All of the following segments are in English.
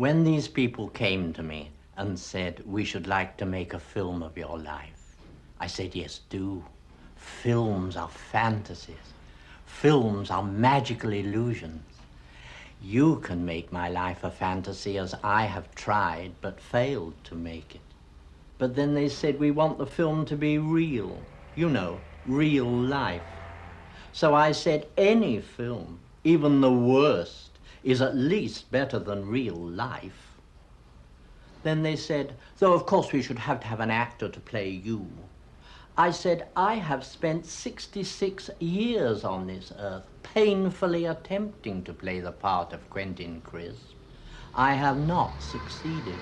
When these people came to me and said, we should like to make a film of your life, I said, yes, do. Films are fantasies. Films are magical illusions. You can make my life a fantasy as I have tried but failed to make it. But then they said, we want the film to be real. You know, real life. So I said, any film, even the worst, is at least better than real life. Then they said, though of course we should have to have an actor to play you. I said, I have spent 66 years on this earth, painfully attempting to play the part of Quentin Crisp. I have not succeeded.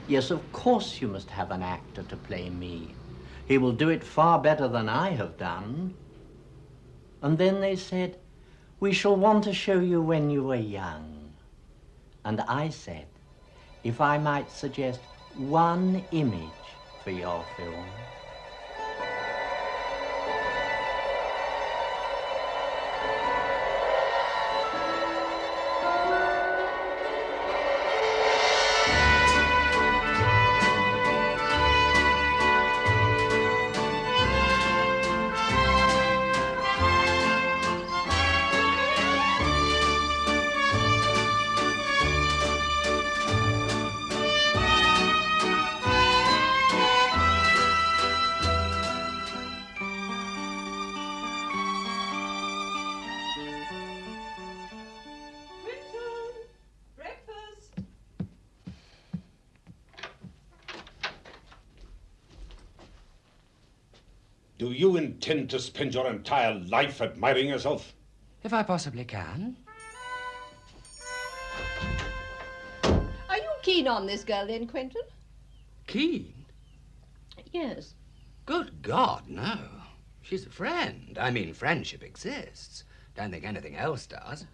Yes, of course you must have an actor to play me. He will do it far better than I have done. And then they said, we shall want to show you when you were young. And I said, if I might suggest one image for your film. Do you intend to spend your entire life admiring yourself? If I possibly can. Are you keen on this girl then, Quentin? Keen? Yes. Good God, no. She's a friend. I mean, friendship exists. Don't think anything else does.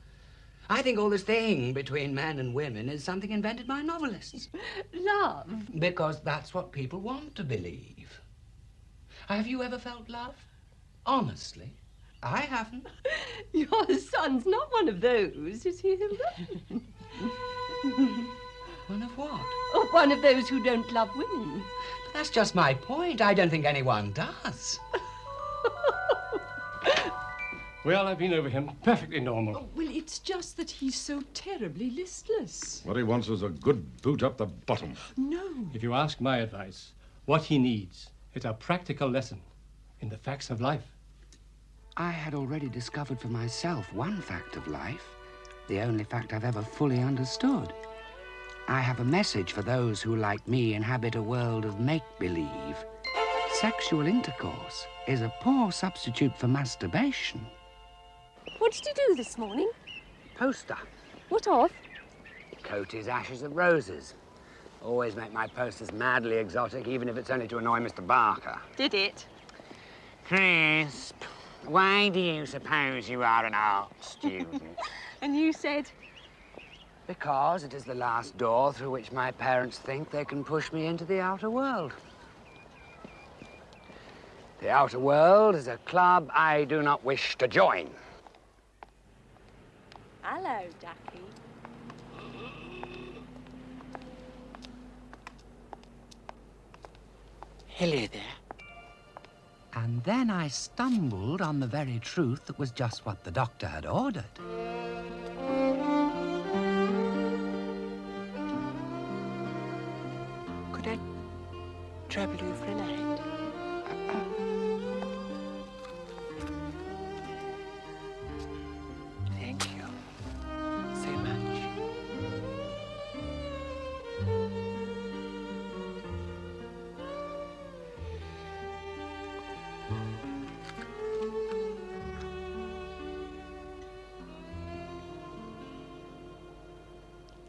I think all this thing between men and women is something invented by novelists. Love? Because that's what people want to believe. Have you ever felt love? Honestly, I haven't. Your son's not one of those, is he, Hilda? One of what? Oh, one of those who don't love women. But that's just my point. I don't think anyone does. Well, I've been over him. Perfectly normal. Oh, well, it's just that he's so terribly listless. What he wants is a good boot up the bottom. No. If you ask my advice, what he needs is a practical lesson in the facts of life. I had already discovered for myself one fact of life, the only fact I've ever fully understood. I have a message for those who, like me, inhabit a world of make-believe. Sexual intercourse is a poor substitute for masturbation. What did you do this morning? Poster. What of? Coates' Ashes of Roses. Always make my posters madly exotic, even if it's only to annoy Mr. Barker. Did it? Crisp, why do you suppose you are an art student? And you said? Because it is the last door through which my parents think they can push me into the outer world. The outer world is a club I do not wish to join. Hello, Ducky. Hello there. And then I stumbled on the very truth that was just what the doctor had ordered. Could I trouble you for a night? Thank you so much.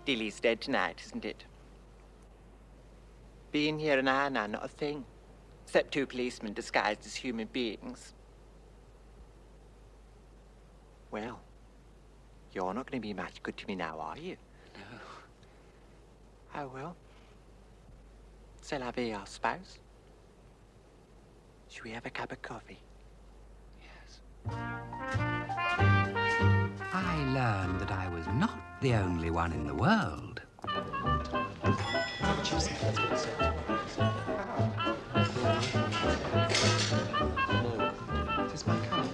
Dilly's dead tonight, isn't it? Been here an hour now, not a thing. Except two policemen disguised as human beings. Well, you're not going to be much good to me now, are you? No. Oh, well. C'est la vie, I suppose. Should we have a cup of coffee? Yes. I learned that I was not the only one in the world. Is my colour?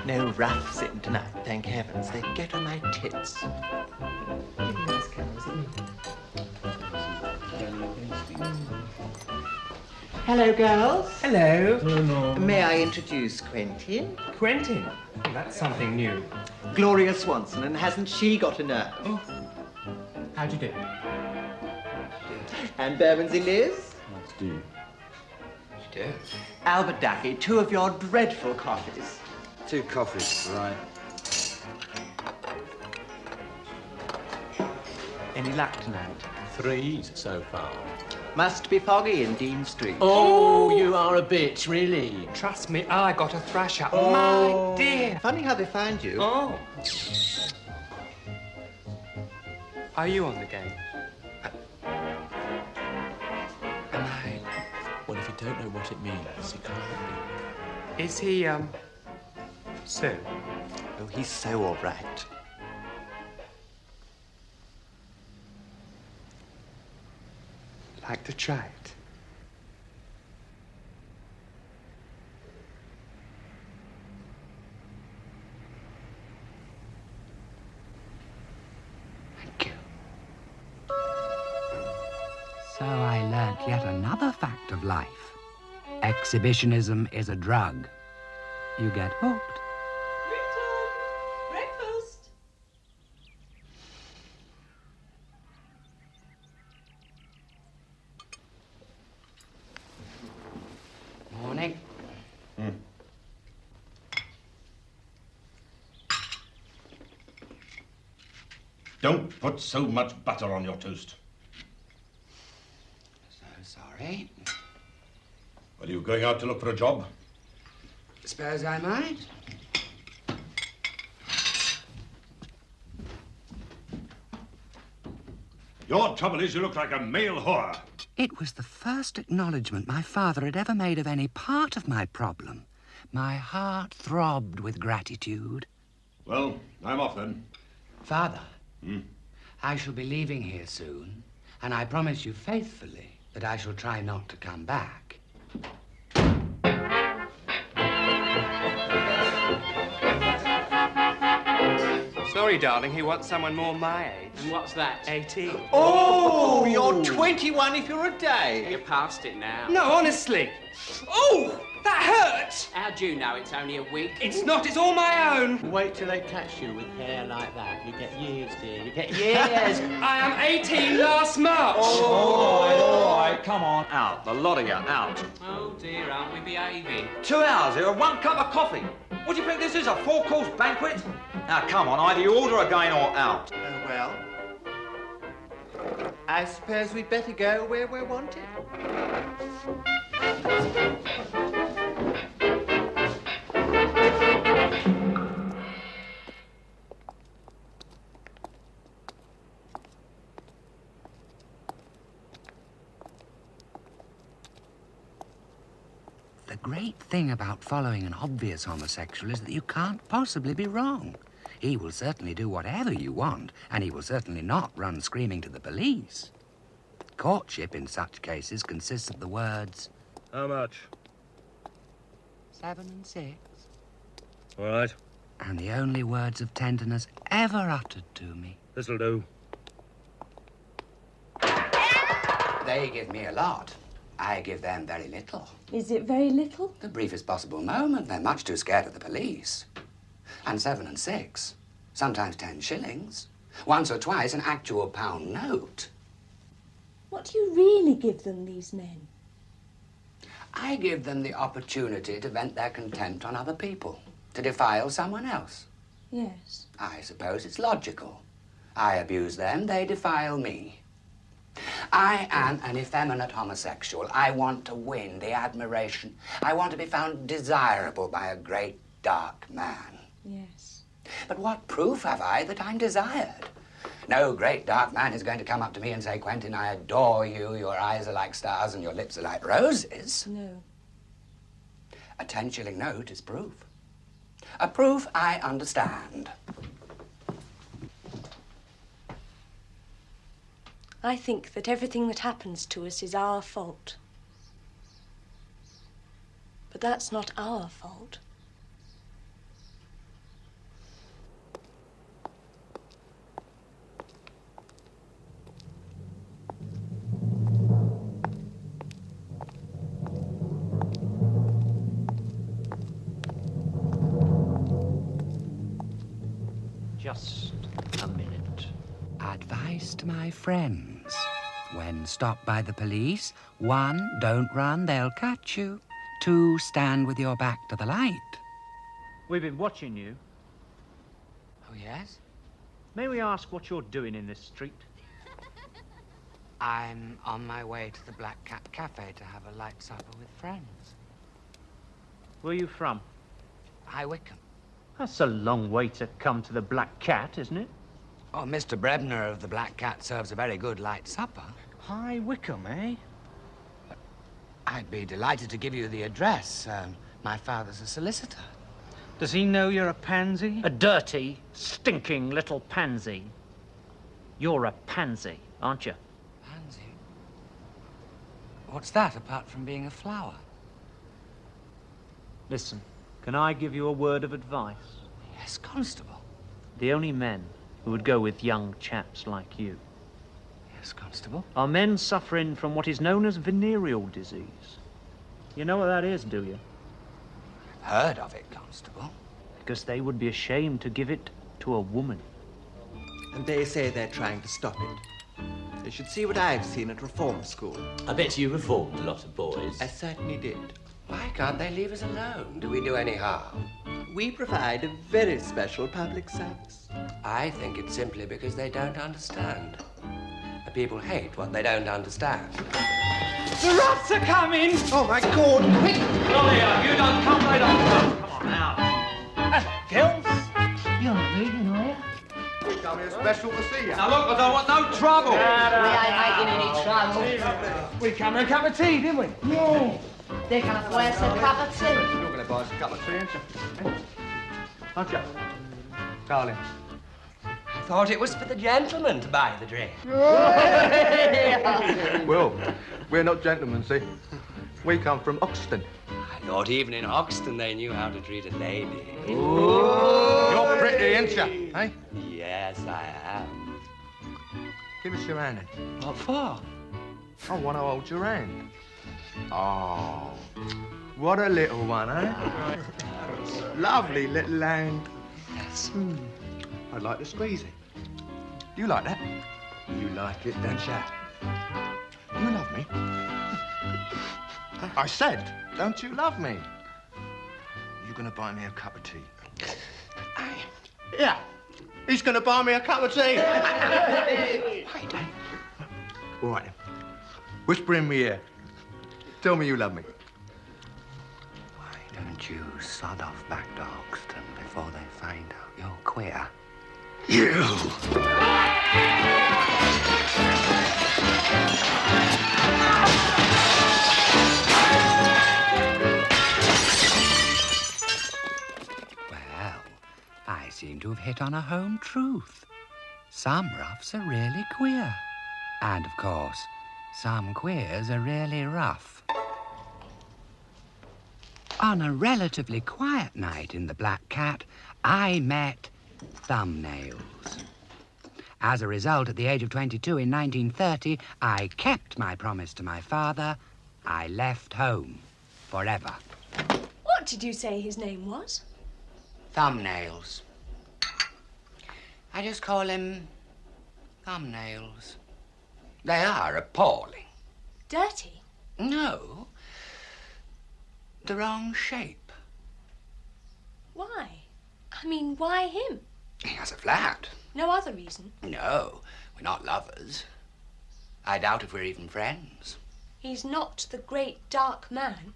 No rough sitting tonight, thank heavens. They get on my tits. Hello, girls. Hello. May I introduce Quentin? Quentin. That's something new. Gloria Swanson, and hasn't she got a nerve? Oh. How'd you do? And Bermondsey Liz? You do? Albert Ducky, 2 of your dreadful coffees. 2 coffees, right. Any luck tonight? 3 so far. Must be foggy in Dean Street. Oh, you are a bitch, really. Trust me, I got a thrash up. Oh. My dear. Funny how they find you. Oh. Are you on the game? Am I? Well, if you don't know what it means, you can't be. Is he, so? Oh, he's so all right. Like to try it? Thank you. So I learnt yet another fact of life. Exhibitionism is a drug. You get hooked. Breakfast. Morning. Don't put so much butter on your toast. So sorry. Are you going out to look for a job? Suppose I might. Your trouble is you look like a male whore. It was the first acknowledgement my father had ever made of any part of my problem. My heart throbbed with gratitude. Well, I'm off then. Father, I shall be leaving here soon, and I promise you faithfully that I shall try not to come back. Sorry, darling, he wants someone more my age. And what's that? 18. Oh, you're 21 if you're a day. You're past it now. No, honestly. Oh, that hurt! How'd you know it's only a week? It's not, it's all my own. Wait till they catch you with hair like that. You get years, dear. You get years. I am 18 last March. All right, come on, out. The lot of you, out. Oh dear, aren't we behaving? 2 hours here, 1 cup of coffee. What do you think this is, a 4-course banquet? Now, come on, either you order again or out. Oh, well. I suppose we'd better go where we're wanted. The great thing about following an obvious homosexual is that you can't possibly be wrong. He will certainly do whatever you want, and he will certainly not run screaming to the police. Courtship in such cases consists of the words, How much? 7 and 6, All right, and the only words of tenderness ever uttered to me. this'll do. They give me a lot. I give them very little. Is it very little? The briefest possible moment. They're much too scared of the police. And 7 and 6, sometimes 10 shillings. Once or twice, an actual pound note. What do you really give them, these men? I give them the opportunity to vent their contempt on other people, to defile someone else. Yes. I suppose it's logical. I abuse them, they defile me. I am an effeminate homosexual. I want to win the admiration. I want to be found desirable by a great dark man. Yes. But what proof have I that I'm desired? No great dark man is going to come up to me and say, Quentin, I adore you. Your eyes are like stars and your lips are like roses. No. A 10-shilling note is proof. A proof I understand. I think that everything that happens to us is our fault. But that's not our fault. Just a minute. Advice to my friends. When stopped by the police, 1, don't run, they'll catch you. 2, stand with your back to the light. We've been watching you. Oh, yes? May we ask what you're doing in this street? I'm on my way to the Black Cat Cafe to have a light supper with friends. Where are you from? High Wycombe. That's a long way to come to the Black Cat, isn't it? Oh, Mr. Brebner of the Black Cat serves a very good light supper. High Wycombe, eh? I'd be delighted to give you the address. My father's a solicitor. Does he know you're a pansy? A dirty, stinking little pansy. You're a pansy, aren't you? Pansy? What's that, apart from being a flower? Listen, can I give you a word of advice? Yes, Constable. The only men who would go with young chaps like you Yes, Constable. are men suffering from what is known as venereal disease. You know what that is, do you? Heard of it, Constable. Because they would be ashamed to give it to a woman. And they say they're trying to stop it. They should see what I've seen at reform school. I bet you reformed a lot of boys. I certainly did. Why can't they leave us alone? Do we do any harm? We provide a very special public service. I think it's simply because they don't understand. The people hate what they don't understand. The rats are coming! Oh, my God! Quick! Gloria, you don't come right on. Come on now. Girls, you're not reading, are you? We come here special to see you. Now, look, I don't want no trouble. We ain't making any trouble. We come here a cup of tea, didn't we? Yeah. They're gonna buy us a cup of tea. You're going to buy us a cup of tea, aren't you? Aren't you? Darling. I thought it was for the gentlemen to buy the drink. Well, we're not gentlemen, see? We come from Oxton. I thought even in Hoxton they knew how to treat a lady. You're pretty, ain't you? Eh? Yes, I am. Give us your hand then. What for? I want to hold your hand. Oh, what a little one, eh? Lovely little hand. Yes. I'd like to squeeze it. You like that? You like it, don't you? You love me? I said, don't you love me? You're going to buy me a cup of tea. Yeah, he's going to buy me a cup of tea. Hey, Dave. All right, then. Whisper in my ear. Tell me you love me. Why don't you sod off back to Hoxton before they find out you're queer? You! Well, I seem to have hit on a home truth. Some roughs are really queer. And, of course, some queers are really rough. On a relatively quiet night in the Black Cat, I met Thumbnails. As a result, at the age of 22 in 1930, I kept my promise to my father. I left home forever. What did you say his name was? Thumbnails. I just call him Thumbnails. They are appalling. Dirty? No. The wrong shape. Why? I mean, why him? He has a flat. No other reason. No, we're not lovers. I doubt if we're even friends. He's not the great dark man.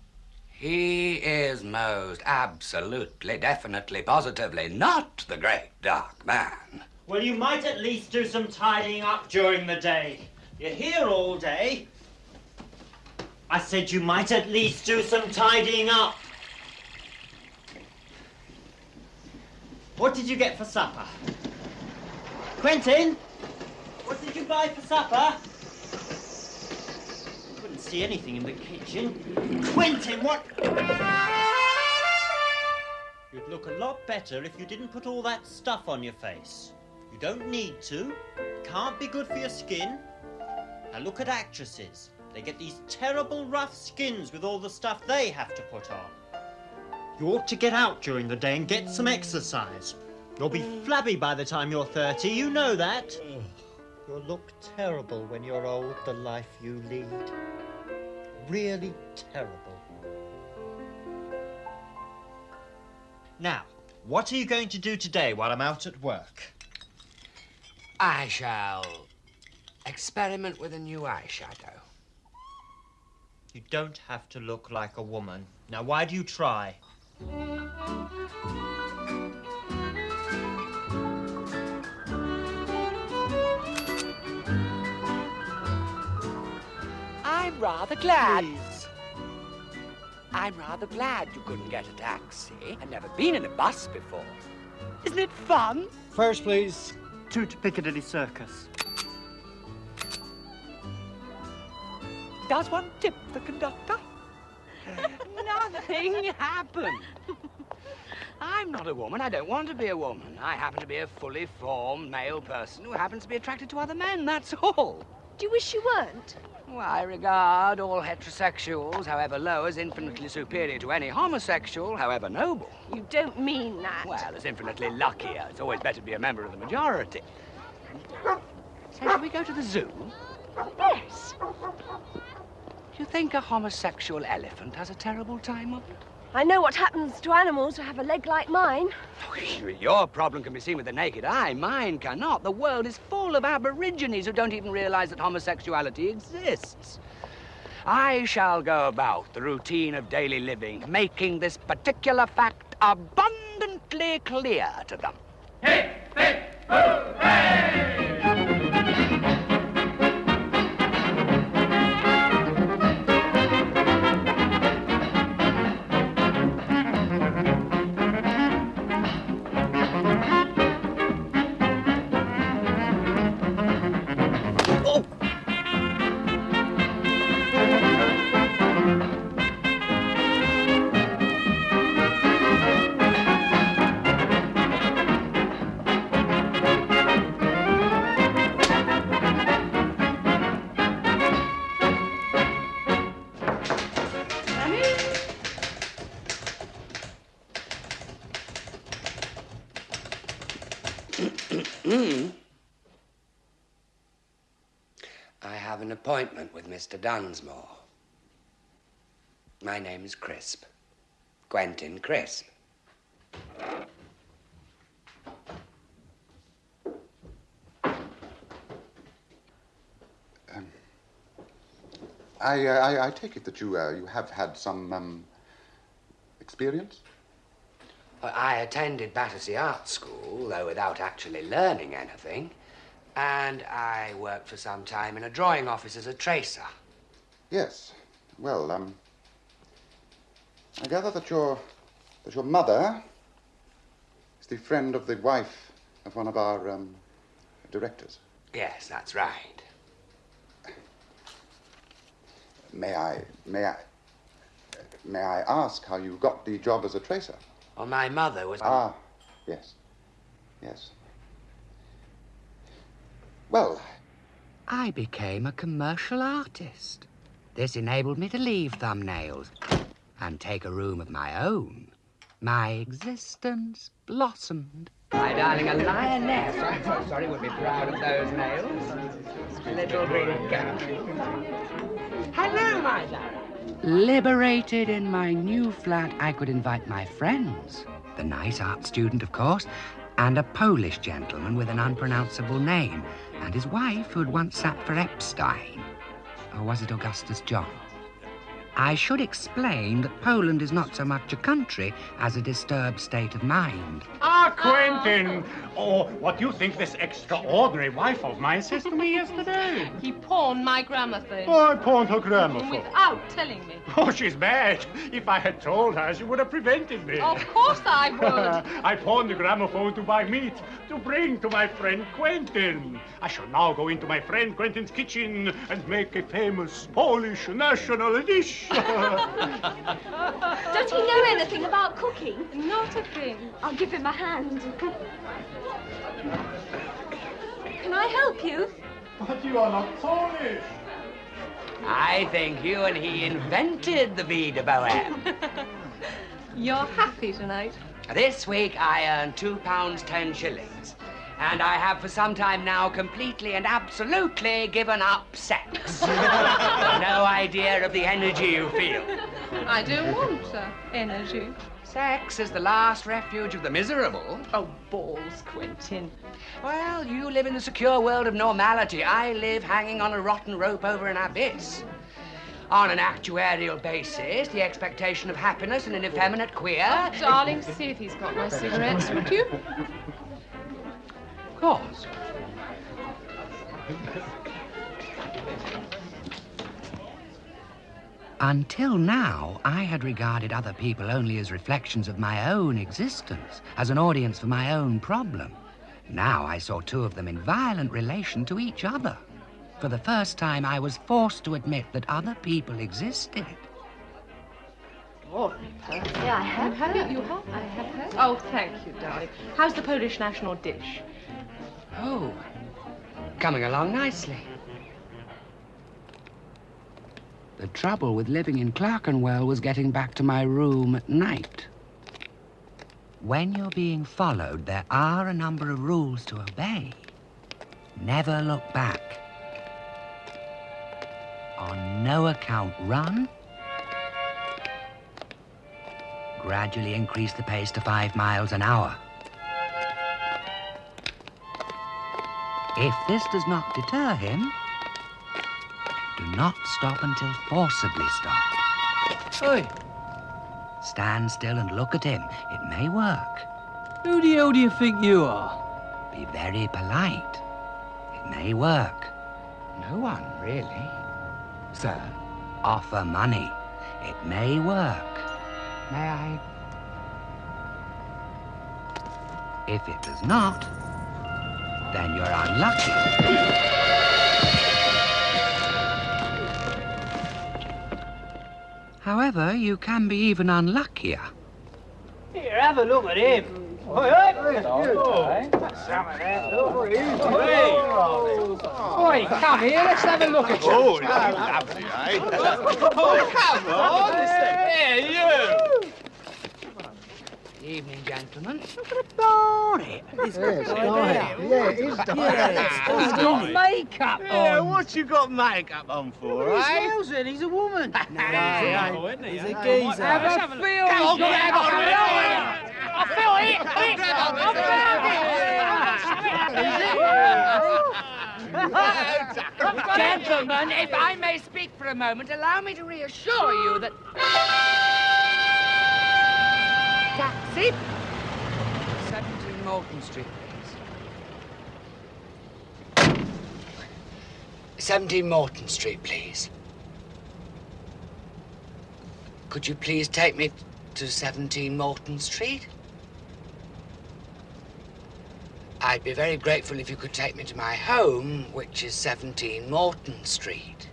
He is most absolutely, definitely, positively not the great dark man. Well, you might at least do some tidying up during the day. You're here all day. I said you might at least do some tidying up. What did you get for supper? Quentin, what did you buy for supper? Couldn't see anything in the kitchen. Quentin, what? You'd look a lot better if you didn't put all that stuff on your face. You don't need to. It can't be good for your skin. Now look at actresses. They get these terrible rough skins with all the stuff they have to put on. You ought to get out during the day and get some exercise. You'll be flabby by the time you're 30, you know that. You'll look terrible when you're old, the life you lead. Really terrible. Now, what are you going to do today while I'm out at work? I shall experiment with a new eyeshadow. You don't have to look like a woman. Now, why do you try? I'm rather glad. Please. I'm rather glad you couldn't get a taxi. I've never been in a bus before. Isn't it fun? First, please. 2 to Piccadilly Circus. Does one tip the conductor? Nothing happened. I'm not a woman. I don't want to be a woman. I happen to be a fully formed male person who happens to be attracted to other men, that's all. Do you wish you weren't? Well, I regard all heterosexuals, however low, as infinitely superior to any homosexual, however noble. You don't mean that. Well, as infinitely luckier. It's always better to be a member of the majority. So, shall we go to the zoo? Yes. Do you think a homosexual elephant has a terrible time of it? I know what happens to animals who have a leg like mine. Your problem can be seen with the naked eye. Mine cannot. The world is full of aborigines who don't even realize that homosexuality exists. I shall go about the routine of daily living, making this particular fact abundantly clear to them. Hip, hip, hooray! I have an appointment with Mr. Dunsmore. My name is Crisp. Quentin Crisp. I take it that you have had some experience? I attended Battersea Art School, though without actually learning anything. And I worked for some time in a drawing office as a tracer. Yes. Well, I gather that your mother is the friend of the wife of one of our directors. Yes, that's right. May I ask how you got the job as a tracer? Well, my mother was... Ah, yes. Yes. Well... I became a commercial artist. This enabled me to leave thumbnails and take a room of my own. My existence blossomed. My darling, a lioness. I'm so sorry, would be proud of those nails. Little green girl. Hello, my darling. Liberated in my new flat, I could invite my friends. The nice art student, of course, and a Polish gentleman with an unpronounceable name, and his wife who had once sat for Epstein. Or was it Augustus John? I should explain that Poland is not so much a country as a disturbed state of mind. Ah, Quentin! Oh, what do you think this extraordinary wife of mine says to me yesterday? He pawned my gramophone. Oh, I pawned her gramophone. Without telling me. Oh, she's bad. If I had told her, she would have prevented me. Of course I would. I pawned the gramophone to buy meat to bring to my friend Quentin. I shall now go into my friend Quentin's kitchen and make a famous Polish national dish. Does he know anything about cooking? Not a thing. I'll give him a hand. Can I help you? But you are not Polish. I think you and he invented the vie de bohème. You're happy tonight. This week I earned £2 10s. And I have for some time now completely and absolutely given up sex. No idea of the energy you feel. I don't want energy. Sex is the last refuge of the miserable. Oh, balls, Quentin. Well, you live in the secure world of normality. I live hanging on a rotten rope over an abyss. On an actuarial basis, the expectation of happiness in an effeminate queer... Oh, darling, see if he's got my cigarettes, would you? Of course. Until now, I had regarded other people only as reflections of my own existence, as an audience for my own problem. Now I saw two of them in violent relation to each other. For the first time, I was forced to admit that other people existed. Oh, yeah, I have heard. You have? I have heard. Oh, thank you, darling. How's the Polish national dish? Oh, coming along nicely. The trouble with living in Clerkenwell was getting back to my room at night. When you're being followed, there are a number of rules to obey. Never look back. On no account run. Gradually increase the pace to 5 miles an hour. If this does not deter him, do not stop until forcibly stopped. Oi! Stand still and look at him. It may work. Who the hell do you think you are? Be very polite. It may work. No one, really. Sir, offer money. It may work. May I? If it does not, then you're unlucky. However, you can be even unluckier. Here, have a look at him. Oi, Oi, come here, let's have a look at you. Oh, lovely, eh? Oh, come on. Here, you. Evening, gentlemen. Look at the bonnet. He's got makeup on. Yeah, what you got makeup on for, He's eh? Nelson, he's a woman. He's a geezer. Have a feel. Come on, grab on it. I feel it. Gentlemen, if I may speak for a moment, allow me to reassure you that... Taxi! 17 Morton Street, please. 17 Morton Street, please. Could you please take me to 17 Morton Street? I'd be very grateful if you could take me to my home, which is 17 Morton Street.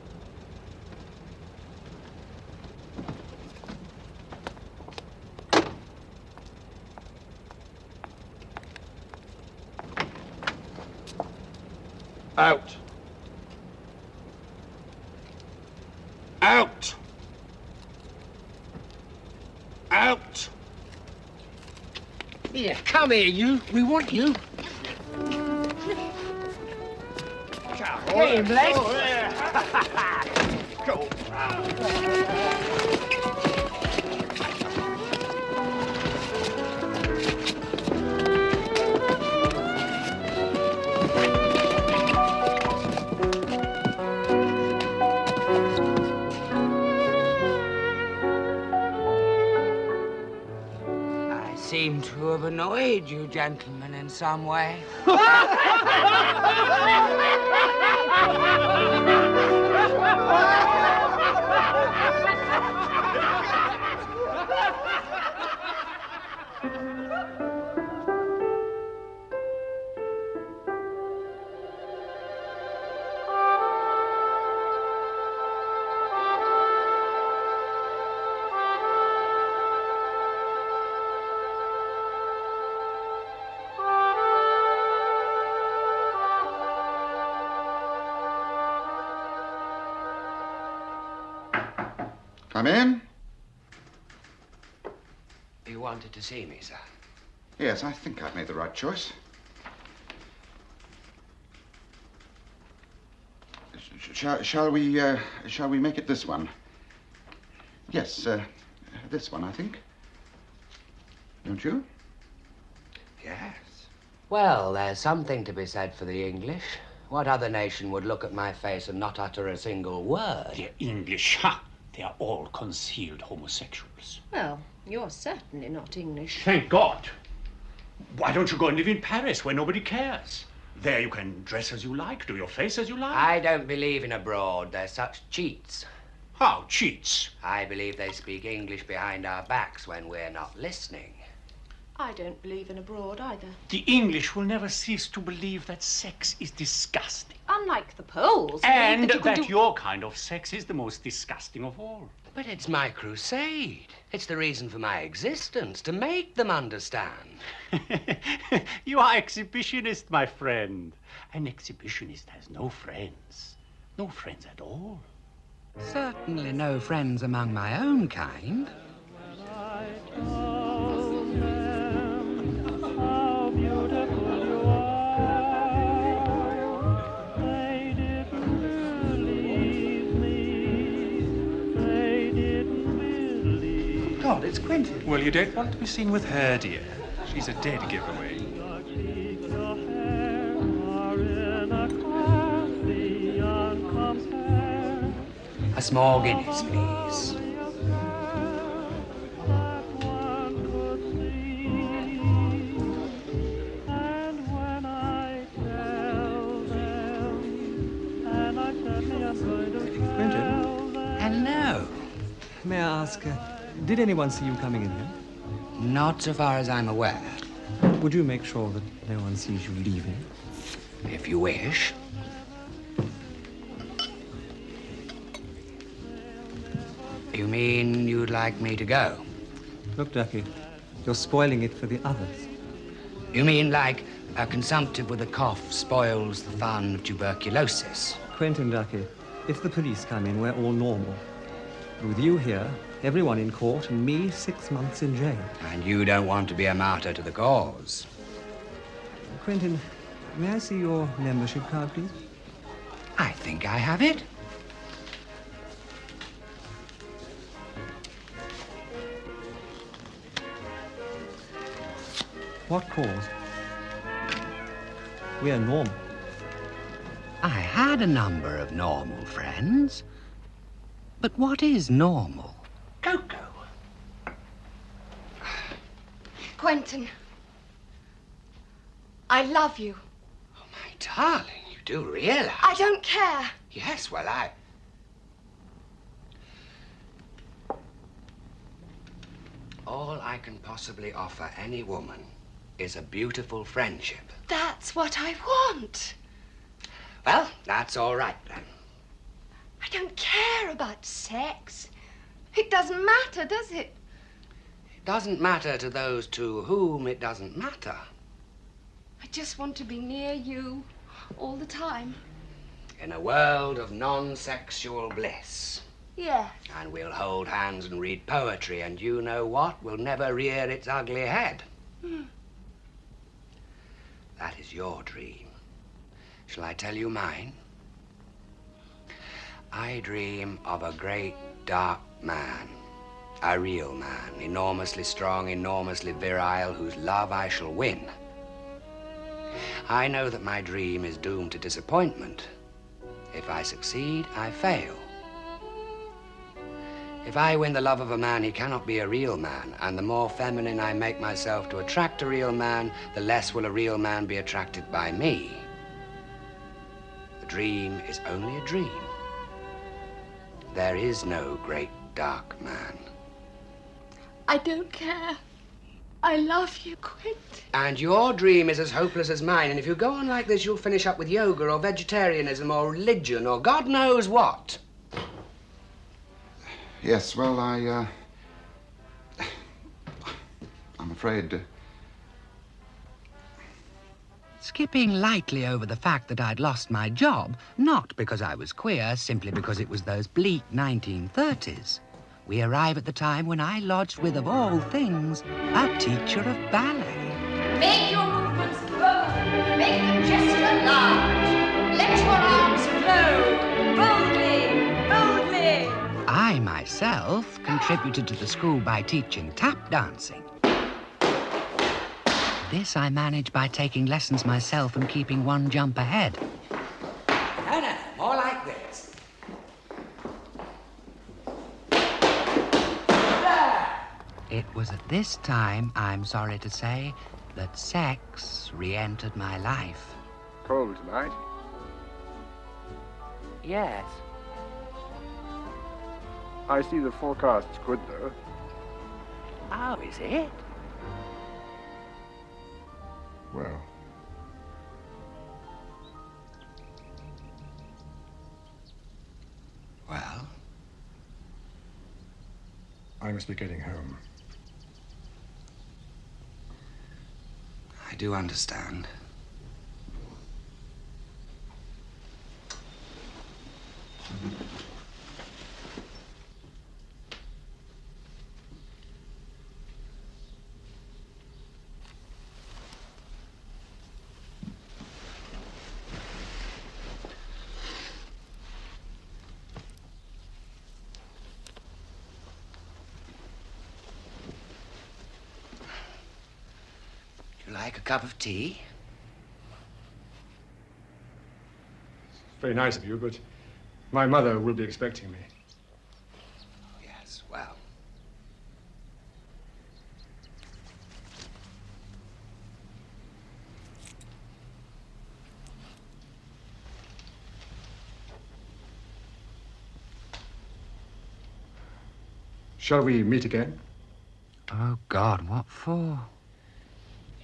Out. Out. Out. Here, come here, you. We want you. Get him, Blake. Go. seem to have annoyed you gentlemen in some way. Come in. You wanted to see me, sir? Yes, I think I've made the right choice. Shall we make it this one? Yes, this one, I think. Don't you? Yes. Well, there's something to be said for the English. What other nation would look at my face and not utter a single word? The English, ha! They are all concealed homosexuals. Well, you're certainly not English. Thank God. Why don't you go and live in Paris where nobody cares? There you can dress as you like, do your face as you like. I don't believe in abroad. They're such cheats. How cheats? I believe they speak English behind our backs when we're not listening. I don't believe in abroad either. The English will never cease to believe that sex is disgusting. Unlike the Poles. And that, that your kind of sex is the most disgusting of all. But it's my crusade. It's the reason for my existence, to make them understand. You are exhibitionist, my friend. An exhibitionist has no friends. No friends at all. Certainly no friends among my own kind. God, it's Quentin. Well, you don't want to be seen with her, dear. She's a dead giveaway. A small Guinness, please. Hello. May I ask, did anyone see you coming in here? Not so far as I'm aware. Would you make sure that no one sees you leaving? If you wish. You mean you'd like me to go? Look, Ducky, you're spoiling it for the others. You mean like a consumptive with a cough spoils the fun of tuberculosis? Quentin, Ducky, if the police come in, we're all normal. With you here, everyone in court, and me 6 months in jail. And you don't want to be a martyr to the cause. Quentin, may I see your membership card, please? I think I have it. What cause? We are normal. I had a number of normal friends. But what is normal? Coco. Quentin, I love you. Oh, my darling, you do realize... I don't care. Yes, well, all I can possibly offer any woman is a beautiful friendship. That's what I want. Well, that's all right, then. I don't care about sex. It doesn't matter, does it? It doesn't matter to those to whom it doesn't matter. I just want to be near you all the time. In a world of non-sexual bliss. Yeah. And we'll hold hands and read poetry, and you know what? Will never rear its ugly head. That is your dream. Shall I tell you mine? I dream of a great, dark man. A real man, enormously strong, enormously virile, whose love I shall win. I know that my dream is doomed to disappointment. If I succeed, I fail. If I win the love of a man, he cannot be a real man. And the more feminine I make myself to attract a real man, the less will a real man be attracted by me. The dream is only a dream. There is no great dark man. I don't care. I love you, Quentin. And your dream is as hopeless as mine, and if you go on like this, you'll finish up with yoga or vegetarianism or religion or God knows what. Yes, well, I'm afraid... Skipping lightly over the fact that I'd lost my job, not because I was queer, simply because it was those bleak 1930s. We arrive at the time when I lodged with, of all things, a teacher of ballet. Make your movements bold. Make the gesture large. Let your arms flow. Boldly, boldly. I myself contributed to the school by teaching tap dancing. This I managed by taking lessons myself and keeping one jump ahead. No, more like this. It was at this time, I'm sorry to say, that sex re-entered my life. Cold tonight? Yes. I see the forecast's good, though. Oh, is it? Well. Well? I must be getting home. I do understand. Like a cup of tea? Very nice of you, but my mother will be expecting me. Yes, well. Shall we meet again? Oh, God, what for?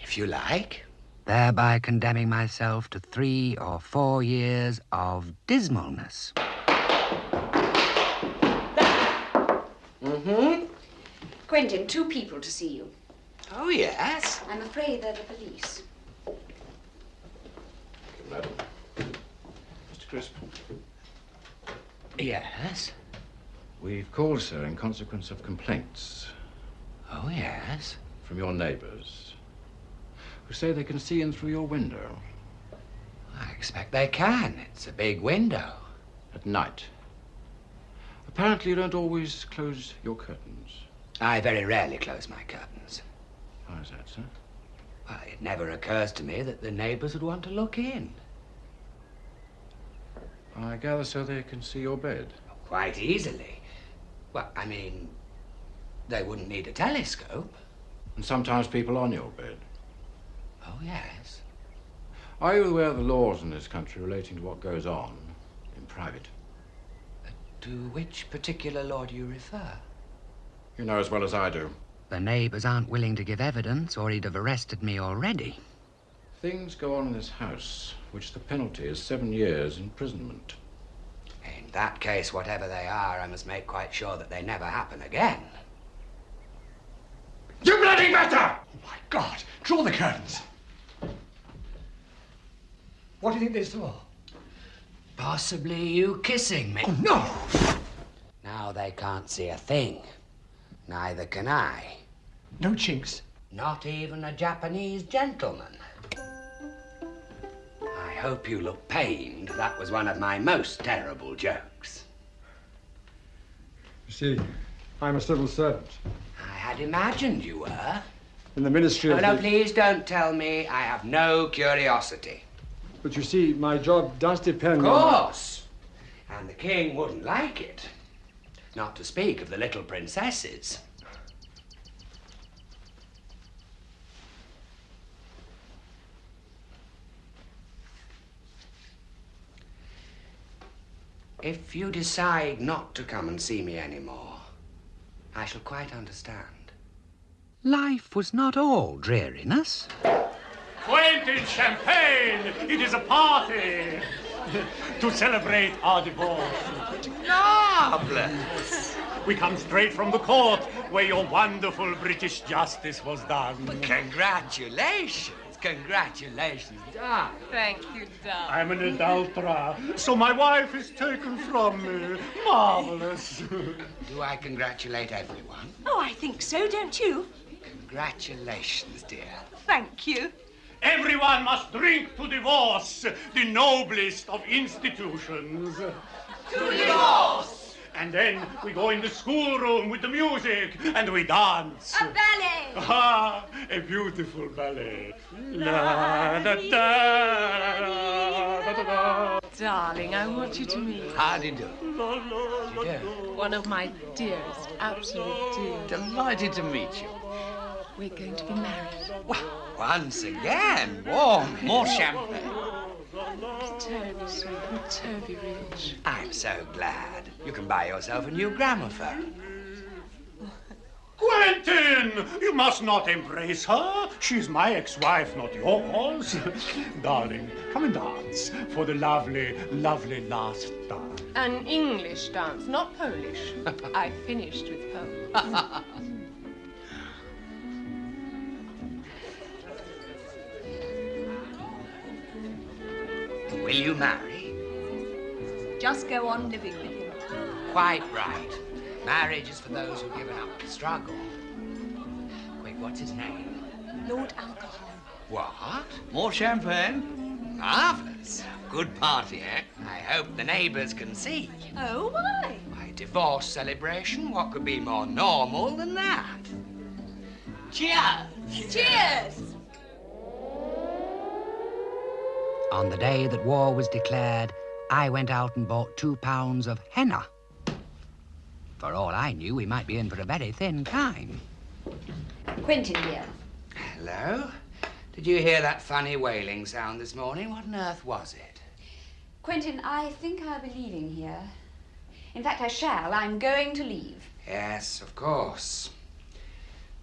If you like. Thereby condemning myself to 3 or 4 years of dismalness. Mm-hmm. Quentin, 2 people to see you. Oh, yes? I'm afraid they're the police. Madam. Mr. Crisp. Yes? We've called, sir, in consequence of complaints. Oh, yes? From your neighbors, who say they can see in through your window. I expect they can. It's a big window. At night. Apparently you don't always close your curtains. I very rarely close my curtains. How is that, sir? Well, it never occurs to me that the neighbors would want to look in. I gather so they can see your bed. Quite easily. Well, I mean, they wouldn't need a telescope. And sometimes people on your bed. Oh, yes. Are you aware of the laws in this country relating to what goes on in private? To which particular law do you refer? You know as well as I do. The neighbors aren't willing to give evidence, or he'd have arrested me already. Things go on in this house, which the penalty is 7 years imprisonment. In that case, whatever they are, I must make quite sure that they never happen again. You bloody better! Oh, my God. Draw the curtains. What do you think this is for? Possibly you kissing me. Oh, no! Now they can't see a thing. Neither can I. No chinks? Not even a Japanese gentleman. I hope you look pained. That was one of my most terrible jokes. You see, I'm a civil servant. I had imagined you were. In the Ministry of... No, please don't tell me. I have no curiosity. But you see, my job does depend Of on... course. And the king wouldn't like it. Not to speak of the little princesses. If you decide not to come and see me anymore, I shall quite understand. Life was not all dreariness. Quentin, champagne! It is a party to celebrate our divorce. Marvelous! We come straight from the court where your wonderful British justice was done. Congratulations! Congratulations, darling. Thank you, darling. I'm an adulterer, so my wife is taken from me. Marvelous. Do I congratulate everyone? Oh, I think so, don't you? Congratulations, dear. Thank you. Everyone must drink to divorce, the noblest of institutions. To divorce! And then we go in the schoolroom with the music and we dance. A ballet! Ah, a beautiful ballet. La da da da da da. Darling, I want you to meet How do you do? one of my dearest, absolute dearest. Delighted to meet you. We're going to be married. Once again, more champagne. Terribly sweet and terribly rich. I'm so glad. You can buy yourself a new gramophone. Quentin! You must not embrace her. She's my ex-wife, not yours. Darling, come and dance for the lovely, lovely last dance. An English dance, not Polish. I finished with Poles. Will you marry? Just go on living with him. Quite right. Marriage is for those who've given up the struggle. Quick, what's his name? Lord Alcohol. What? More champagne? Marvellous. Good party, eh? I hope the neighbours can see. Oh, why? My divorce celebration, what could be more normal than that? Cheers! Cheers! On the day that war was declared, I went out and bought 2 pounds of henna. For all I knew, we might be in for a very thin time. Quentin here. Hello? Did you hear that funny wailing sound this morning? What on earth was it? Quentin, I think I'll be leaving here. In fact, I shall. I'm going to leave. Yes, of course.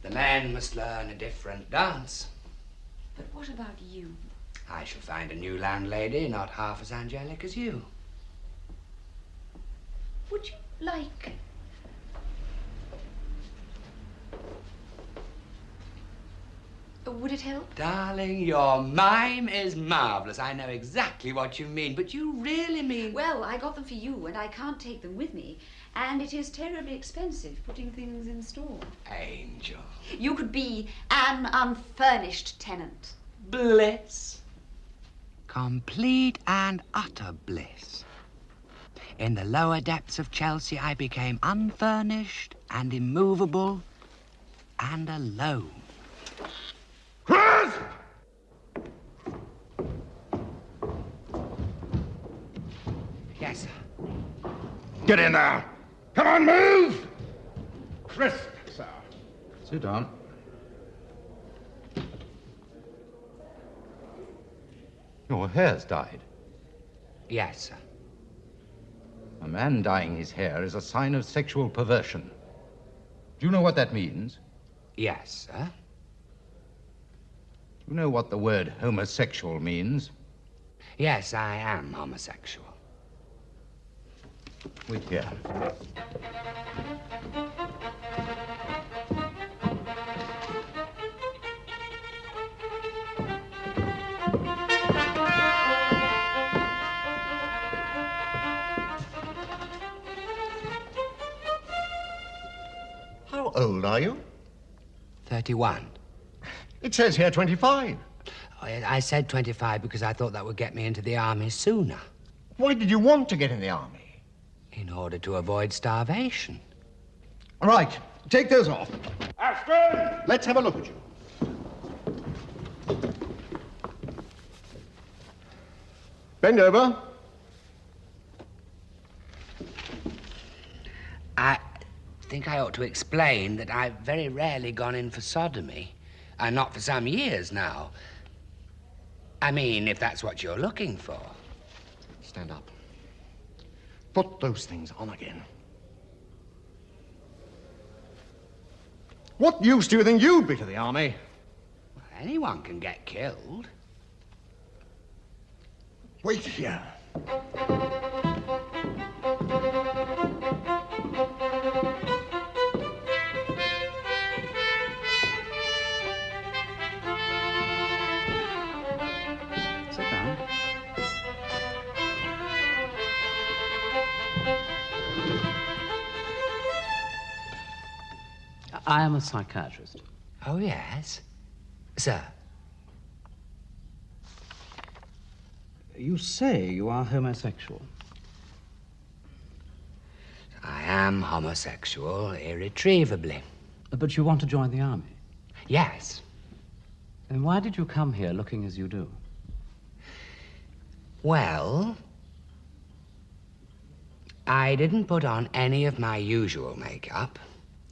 The men must learn a different dance. But what about you? I shall find a new landlady, not half as angelic as you. Would you like... Would it help? Darling, your mime is marvellous. I know exactly what you mean, but you really mean... Well, I got them for you, and I can't take them with me. And it is terribly expensive putting things in store. Angel. You could be an unfurnished tenant. Bliss. Complete and utter bliss. In the lower depths of Chelsea, I became unfurnished and immovable and alone. Chris! Yes, sir. Get in there! Come on, move! Crisp, sir. Sit down. Your hair's dyed. Yes, sir. A man dyeing his hair is a sign of sexual perversion. Do you know what that means? Yes, sir. Do you know what the word homosexual means? Yes, I am homosexual. Wait here. How old are you? 31. It says here 25. I said 25 because I thought that would get me into the army sooner. Why did you want to get in the army? In order to avoid starvation. Right, take those off. Ashton! Let's have a look at you. Bend over. I think I ought to explain that I've very rarely gone in for sodomy, and not for some years now. I mean, if that's what you're looking for. Stand up. Put those things on again. What use do you think you'd be to the army? Well, anyone can get killed. Wait here. Sit down. I am a psychiatrist. Oh, yes? Sir? You say you are homosexual. I am homosexual, irretrievably. But you want to join the army? Yes. Then why did you come here looking as you do? Well, I didn't put on any of my usual makeup.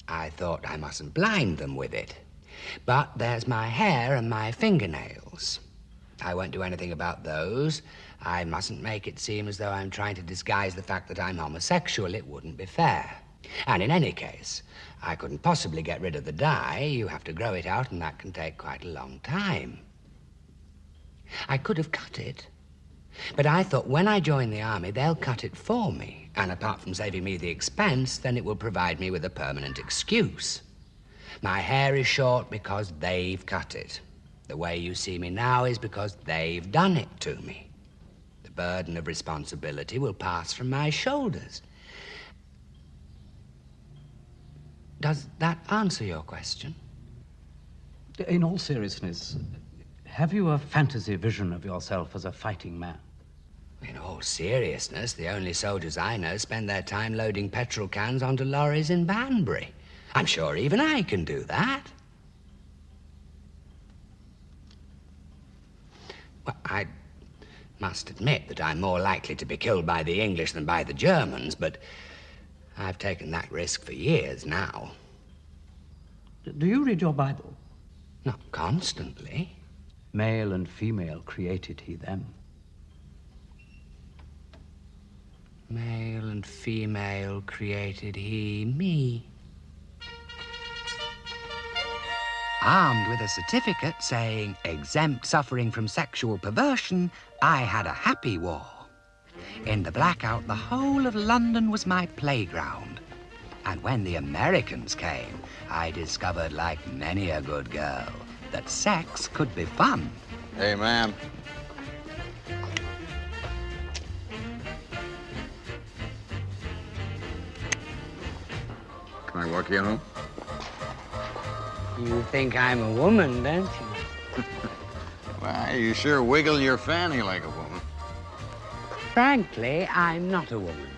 I thought I mustn't blind them with it. But there's my hair and my fingernails. I won't do anything about those. I mustn't make it seem as though I'm trying to disguise the fact that I'm homosexual. It wouldn't be fair. And in any case, I couldn't possibly get rid of the dye. You have to grow it out, and that can take quite a long time. I could have cut it. But I thought when I join the army, they'll cut it for me. And apart from saving me the expense, then it will provide me with a permanent excuse. My hair is short because they've cut it. The way you see me now is because they've done it to me. The burden of responsibility will pass from my shoulders. Does that answer your question? In all seriousness, have you a fantasy vision of yourself as a fighting man? In all seriousness, the only soldiers I know spend their time loading petrol cans onto lorries in Banbury. I'm sure even I can do that. Well, I must admit that I'm more likely to be killed by the English than by the Germans, but I've taken that risk for years now. Do you read your Bible? Not constantly. Male and female created he them. Male and female created he me. Armed with a certificate saying exempt suffering from sexual perversion, I had a happy war. In the blackout, the whole of London was my playground. And when the Americans came, I discovered, like many a good girl, that sex could be fun. Hey, man. Can I walk you home? You think I'm a woman, don't you? Well, you sure wiggle your fanny like a woman. Frankly, I'm not a woman.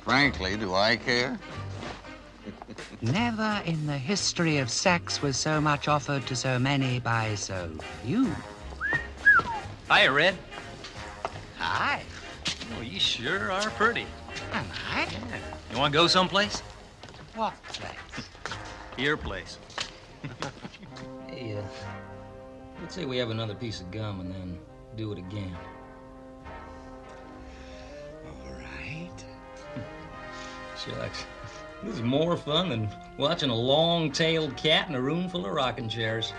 Frankly, do I care? Never in the history of sex was so much offered to so many by so few. Hiya, Red. Hi. Oh, you sure are pretty. Am I? Yeah. You want to go someplace? What place? Your place. Hey, let's say we have another piece of gum and then do it again. All right. Shucks. This is more fun than watching a long-tailed cat in a room full of rocking chairs.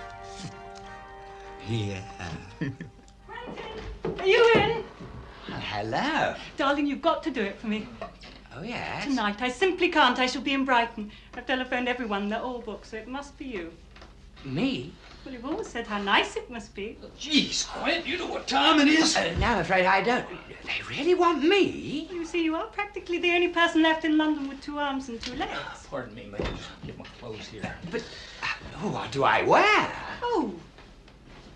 Yeah. Are you in? Hello. Darling, you've got to do it for me. Oh, yes? Tonight. I simply can't. I shall be in Brighton. I've telephoned everyone. They're all booked, so it must be you. Me? Well, you've always said how nice it must be. Jeez, Quint, you know what time it is? No, I'm afraid I don't. They really want me? You see, you are practically the only person left in London with 2 arms and 2 legs. Pardon me, man. Just get my clothes here. But what do I wear? Oh,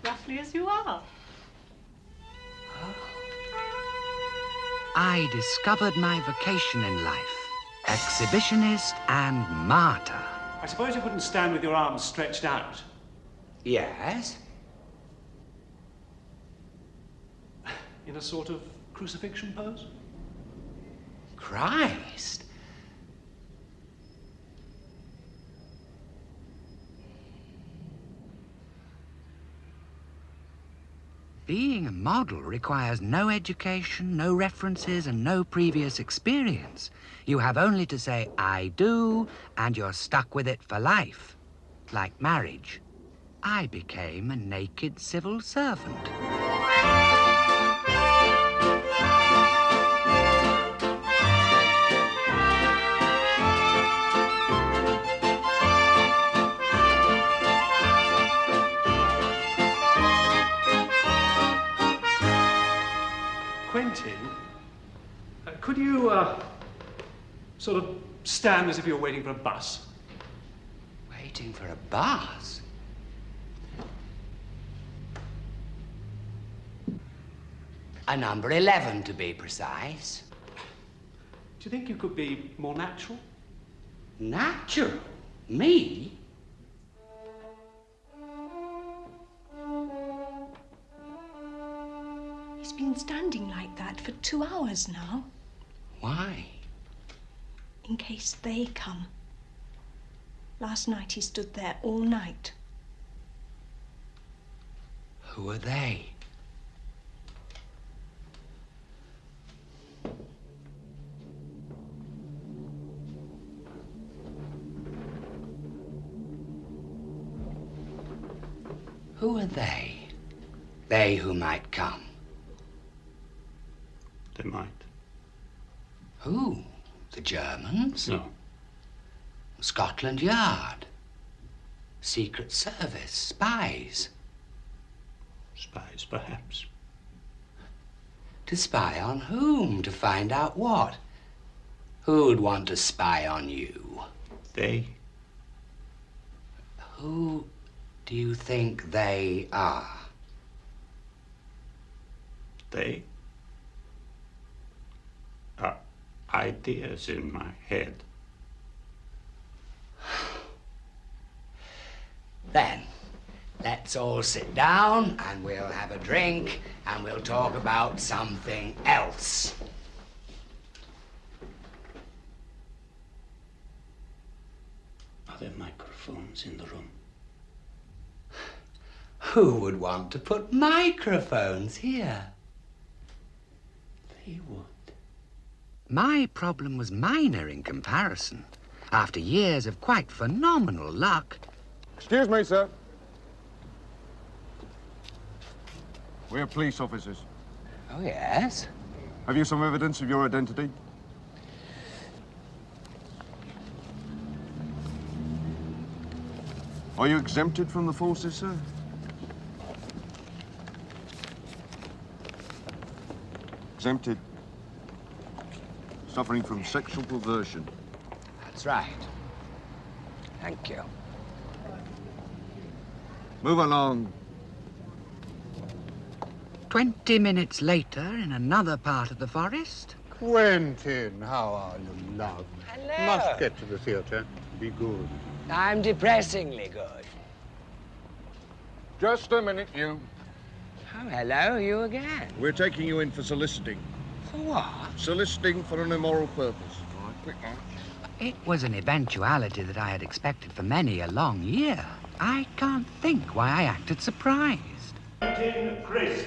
roughly as you are. I discovered my vocation in life. Exhibitionist and martyr. I suppose you couldn't stand with your arms stretched out. Yes? In a sort of crucifixion pose? Christ. Being a model requires no education, no references, and no previous experience. You have only to say, I do, and you're stuck with it for life. Like marriage. I became a naked civil servant. Quentin, could you, sort of stand as if you were waiting for a bus? Waiting for a bus? A number 11, to be precise. Do you think you could be more natural? Natural? Me? He's been standing like that for 2 hours now. Why? In case they come. Last night he stood there all night. Who are they? Who are they? They who might come. They might. Who? The Germans? No. Scotland Yard? Secret Service? Spies? Spies, perhaps. To spy on whom? To find out what? Who'd want to spy on you? They. Who do you think they are? They are ideas in my head. Then, let's all sit down and we'll have a drink and we'll talk about something else. Are there microphones in the room? Who would want to put microphones here? They would. My problem was minor in comparison. After years of quite phenomenal luck. Excuse me, sir. We're police officers. Oh, yes? Have you some evidence of your identity? Are you exempted from the forces, sir? Exempted. Suffering from sexual perversion. That's right. Thank you. Move along. 20 minutes later, in another part of the forest. Quentin, how are you, love? Hello. Must get to the theatre. Be good. I'm depressingly good. Just a minute, you. Oh, hello, you again. We're taking you in for soliciting. For what? Soliciting for an immoral purpose. All right, quick now. It was an eventuality that I had expected for many a long year. I can't think why I acted surprised. Quentin Crisp.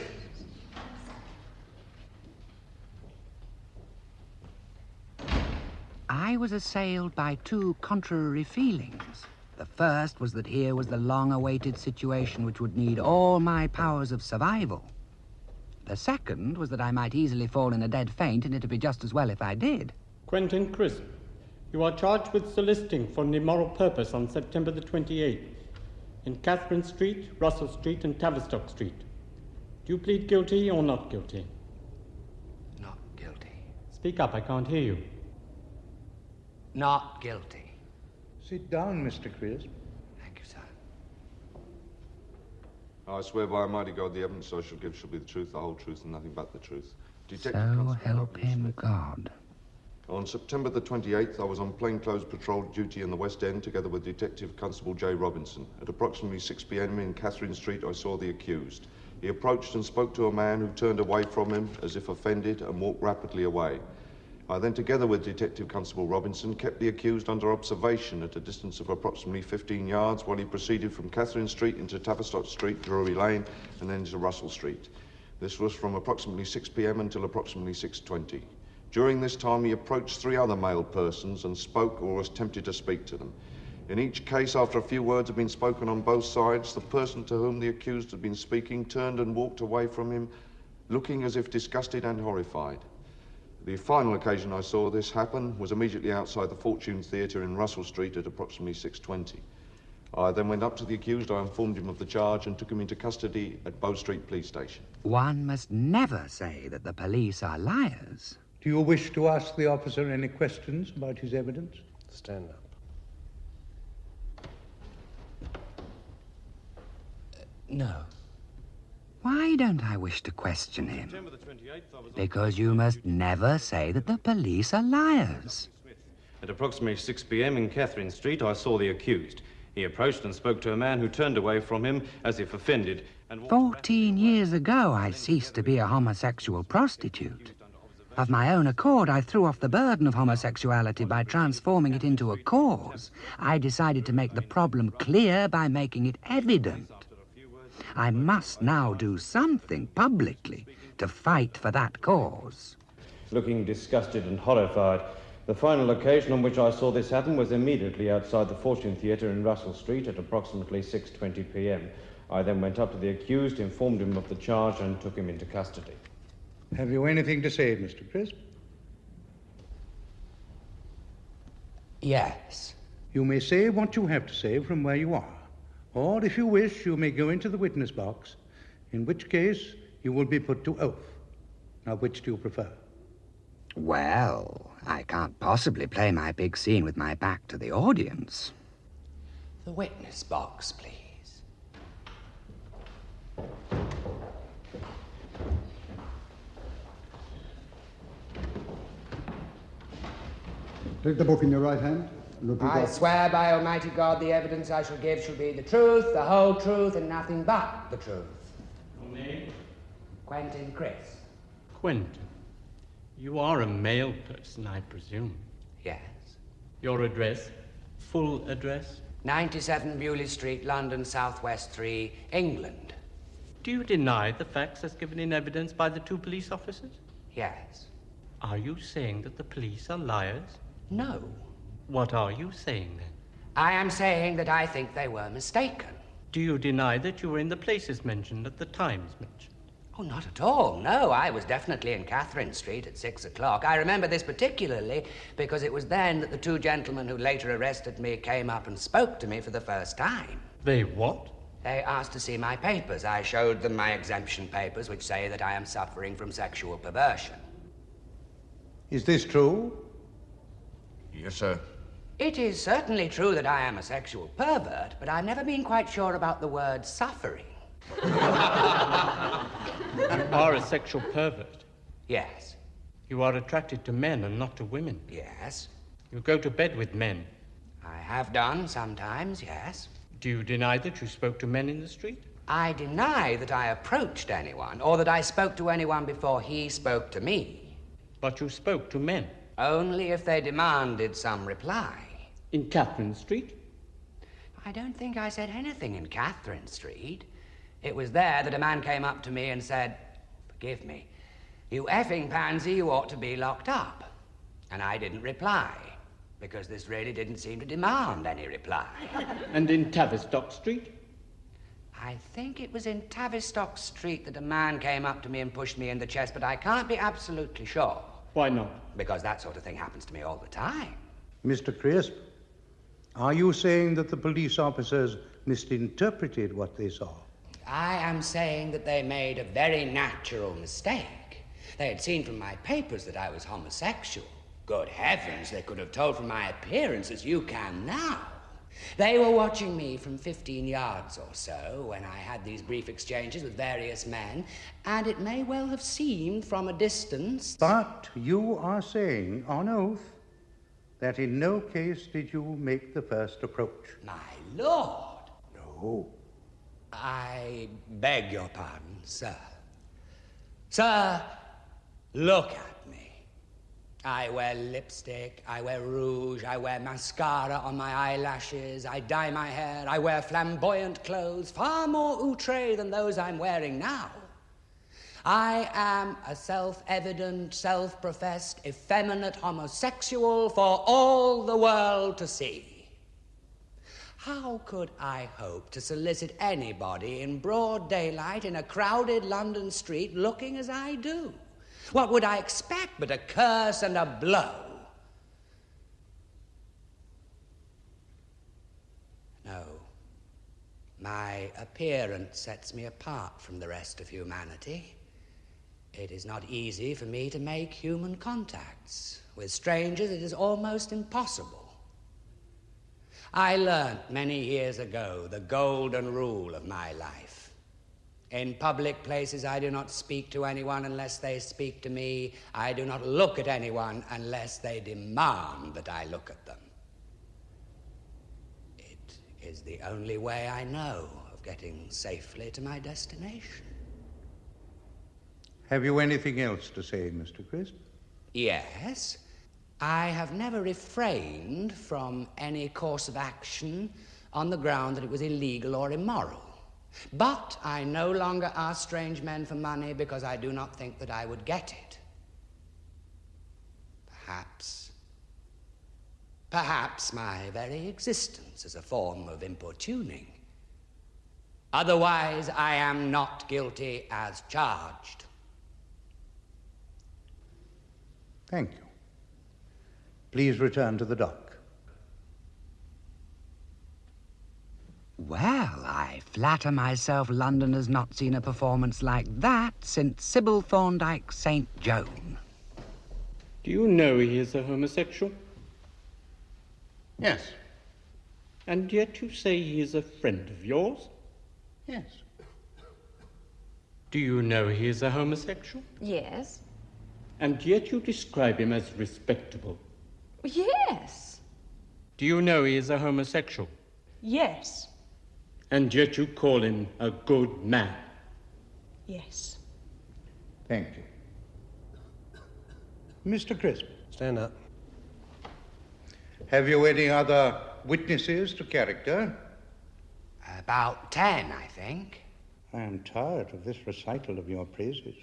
I was assailed by two contrary feelings. The first was that here was the long-awaited situation which would need all my powers of survival. The second was that I might easily fall in a dead faint, and it'd be just as well if I did. Quentin Crisp, you are charged with soliciting for an immoral purpose on September the 28th in Catherine Street, Russell Street, and Tavistock Street. Do you plead guilty or not guilty? Not guilty. Speak up, I can't hear you. Not guilty. Sit down, Mr. Crisp. Thank you, sir. I swear by Almighty God, the evidence I shall give shall be the truth, the whole truth, and nothing but the truth. So help him God. On September the 28th, I was on plainclothes patrol duty in the West End together with Detective Constable J. Robinson. At approximately 6 p.m. in Catherine Street, I saw the accused. He approached and spoke to a man who turned away from him as if offended and walked rapidly away. I then, together with Detective Constable Robinson, kept the accused under observation at a distance of approximately 15 yards while he proceeded from Catherine Street into Tavistock Street, Drury Lane, and then into Russell Street. This was from approximately 6 p.m. until approximately 6:20. During this time, he approached 3 other male persons and spoke or was tempted to speak to them. In each case, after a few words had been spoken on both sides, the person to whom the accused had been speaking turned and walked away from him, looking as if disgusted and horrified. The final occasion I saw this happen was immediately outside the Fortune Theatre in Russell Street at approximately 6:20. I then went up to the accused, I informed him of the charge and took him into custody at Bow Street Police Station. One must never say that the police are liars. Do you wish to ask the officer any questions about his evidence? Stand up. No. Why don't I wish to question him? Because you must never say that the police are liars. At approximately 6 p.m. in Catherine Street, I saw the accused. He approached and spoke to a man who turned away from him as if offended and... 14 years ago, I ceased to be a homosexual prostitute. Of my own accord, I threw off the burden of homosexuality by transforming it into a cause. I decided to make the problem clear by making it evident. I must now do something publicly to fight for that cause. Looking disgusted and horrified, the final occasion on which I saw this happen was immediately outside the Fortune Theatre in Russell Street at approximately 6:20 p.m. I then went up to the accused, informed him of the charge, and took him into custody. Have you anything to say, Mr. Crisp? Yes. You may say what you have to say from where you are. Or, if you wish, you may go into the witness box, in which case you will be put to oath. Now, which do you prefer? Well, I can't possibly play my big scene with my back to the audience. The witness box, please. Take the book in your right hand. I swear by Almighty God the evidence I shall give shall be the truth, the whole truth, and nothing but the truth. Your name? Quentin Crisp. Quentin. You are a male person, I presume. Yes. Your address? Full address? 97 Bewley Street, London, Southwest 3, England. Do you deny the facts as given in evidence by the 2 police officers? Yes. Are you saying that the police are liars? No. What are you saying, then? I am saying that I think they were mistaken. Do you deny that you were in the places mentioned at the times mentioned? Oh, not at all. No, I was definitely in Catherine Street at 6 o'clock. I remember this particularly because it was then that the 2 gentlemen who later arrested me came up and spoke to me for the first time. They what? They asked to see my papers. I showed them my exemption papers, which say that I am suffering from sexual perversion. Is this true? Yes, sir. It is certainly true that I am a sexual pervert, but I've never been quite sure about the word suffering. You are a sexual pervert? Yes. You are attracted to men and not to women? Yes. You go to bed with men? I have done sometimes, yes. Do you deny that you spoke to men in the street? I deny that I approached anyone, or that I spoke to anyone before he spoke to me. But you spoke to men? Only if they demanded some reply. In Catherine Street? I don't think I said anything in Catherine Street. It was there that a man came up to me and said, "Forgive me, you effing pansy, you ought to be locked up." And I didn't reply, because this really didn't seem to demand any reply. And in Tavistock Street? I think it was in Tavistock Street that a man came up to me and pushed me in the chest, but I can't be absolutely sure. Why not? Because that sort of thing happens to me all the time. Mr. Crisp, are you saying that the police officers misinterpreted what they saw? I am saying that they made a very natural mistake. They had seen from my papers that I was homosexual. Good heavens, they could have told from my appearance, as you can now. They were watching me from 15 yards or so when I had these brief exchanges with various men, and it may well have seemed from a distance... But you are saying, on oath, that in no case did you make the first approach. My lord! No. I beg your pardon, sir. Sir, look at me. I wear lipstick, I wear rouge, I wear mascara on my eyelashes, I dye my hair, I wear flamboyant clothes, far more outre than those I'm wearing now. I am a self-evident, self-professed, effeminate homosexual for all the world to see. How could I hope to solicit anybody in broad daylight in a crowded London street looking as I do? What would I expect but a curse and a blow? No. My appearance sets me apart from the rest of humanity. It is not easy for me to make human contacts. With strangers, it is almost impossible. I learnt many years ago the golden rule of my life. In public places, I do not speak to anyone unless they speak to me. I do not look at anyone unless they demand that I look at them. It is the only way I know of getting safely to my destination. Have you anything else to say, Mr. Crisp? Yes. I have never refrained from any course of action on the ground that it was illegal or immoral. But I no longer ask strange men for money because I do not think that I would get it. Perhaps my very existence is a form of importuning. Otherwise, I am not guilty as charged. Thank you. Please return to the dock. Well, I flatter myself London has not seen a performance like that since Sybil Thorndyke's St. Joan. Do you know he is a homosexual? Yes. And yet you say he is a friend of yours? Yes. Do you know he is a homosexual? Yes. And yet you describe him as respectable. Yes. Do you know he is a homosexual? Yes. And yet you call him a good man. Yes. Thank you. Mr. Crisp. Stand up. Have you any other witnesses to character? About 10, I think. I am tired of this recital of your praises.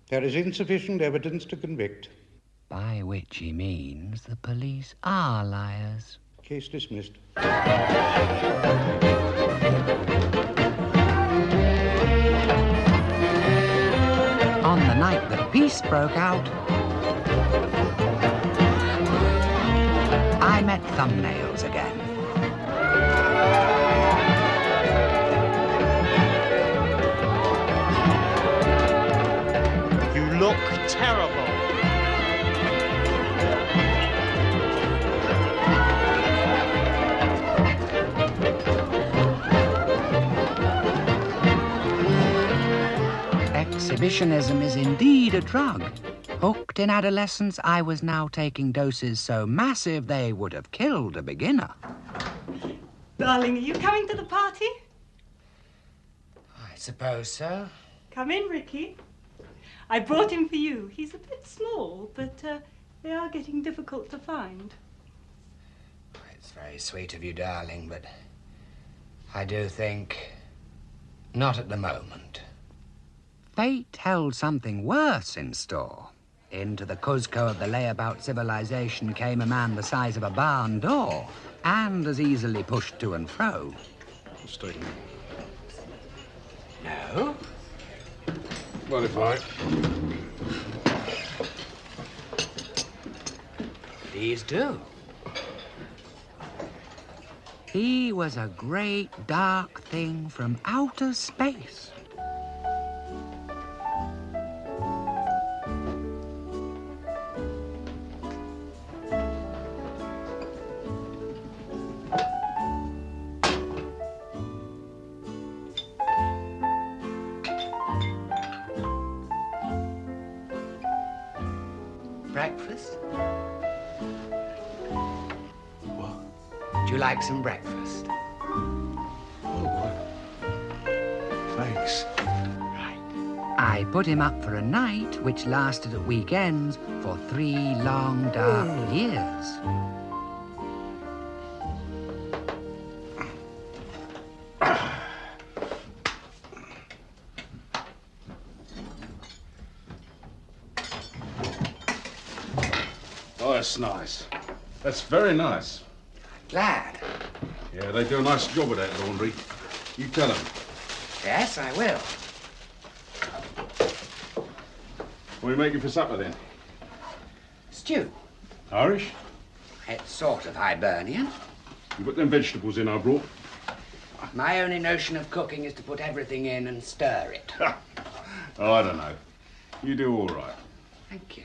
There is insufficient evidence to convict. By which he means the police are liars. Case dismissed. On the night that peace broke out, I met thumbnails again. You look terrible. Exhibitionism is indeed a drug. Hooked in adolescence, I was now taking doses so massive they would have killed a beginner. Darling, are you coming to the party? I suppose so. Come in, Ricky. I brought him for you. He's a bit small, but they are getting difficult to find. It's very sweet of you, darling, but I do think not at the moment. Fate held something worse in store. Into the Cuzco of the layabout civilization came a man the size of a barn door and as easily pushed to and fro. Stay. No? Well, if I... Please do. He was a great dark thing from outer space. Breakfast? What? Would you like some breakfast? Oh, thanks. I put him up for a night, which lasted at weekends for 3 long, dark years. That's nice. That's very nice. Glad. Yeah, they do a nice job of that laundry. You tell them. Yes, I will. What are you making for supper, then? Stew. Irish? It's sort of Hibernian. You put them vegetables in I brought. My only notion of cooking is to put everything in and stir it. Oh, I don't know. You do all right. Thank you.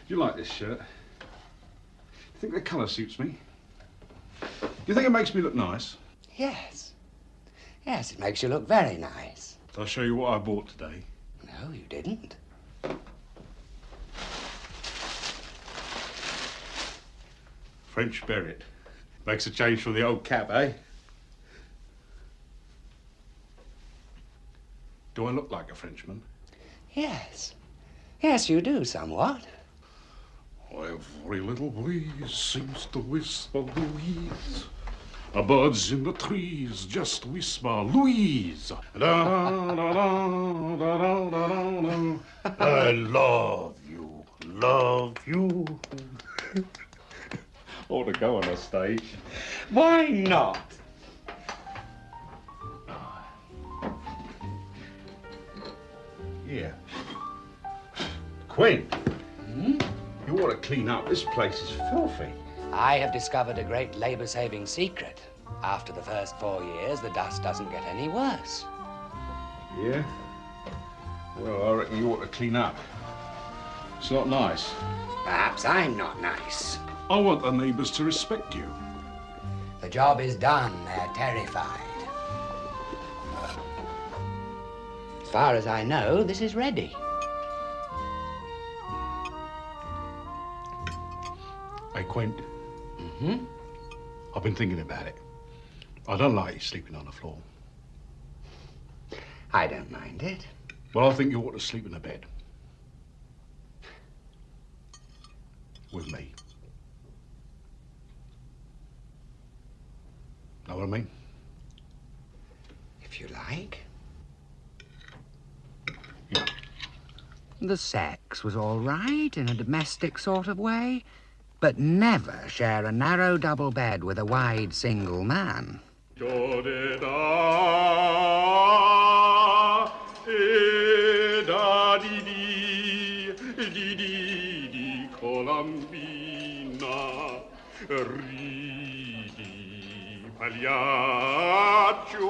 Do you like this shirt? Do you think the colour suits me? Do you think it makes me look nice? Yes. Yes, it makes you look very nice. I'll show you what I bought today. No, you didn't. French beret. Makes a change from the old cap, eh? Do I look like a Frenchman? Yes. Yes, you do somewhat. Every little breeze seems to whisper Louise. Birds in the trees just whisper Louise. Da, da, da, da, da, da, da. I love you, love you. Ought to go on a stage. Why not? Yeah. Quinn, you ought to clean up. This place is filthy. I have discovered a great labor-saving secret. After the first 4 years, the dust doesn't get any worse. Yeah? Well, I reckon you ought to clean up. It's not nice. Perhaps I'm not nice. I want the neighbours to respect you. The job is done. They're terrified. As far as I know, this is ready. Hey, Quint. Mm-hmm. I've been thinking about it. I don't like you sleeping on the floor. I don't mind it. Well, I think you ought to sleep in a bed. With me. Know what I mean? If you like. Yeah. The sex was all right in a domestic sort of way, but never share a narrow double bed with a wide single man. Pagliaccio,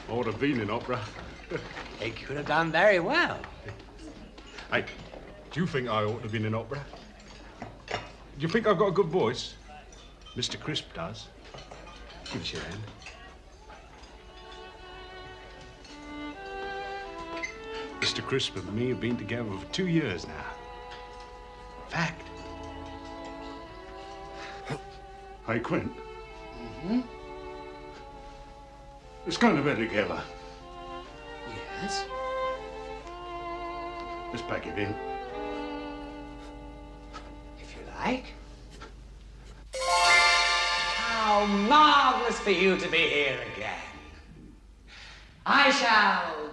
I would have been in opera. He could have done very well. Hey, do you think I ought to have been in opera? Do you think I've got a good voice? Mr. Crisp does. Give us your hand. Mr. Crisp and me have been together for 2 years now. Fact. Hey, Quint. Mm-hmm. Let's go to bed together. Yes? Let's pack it in. If you like. How marvelous for you to be here again. I shall...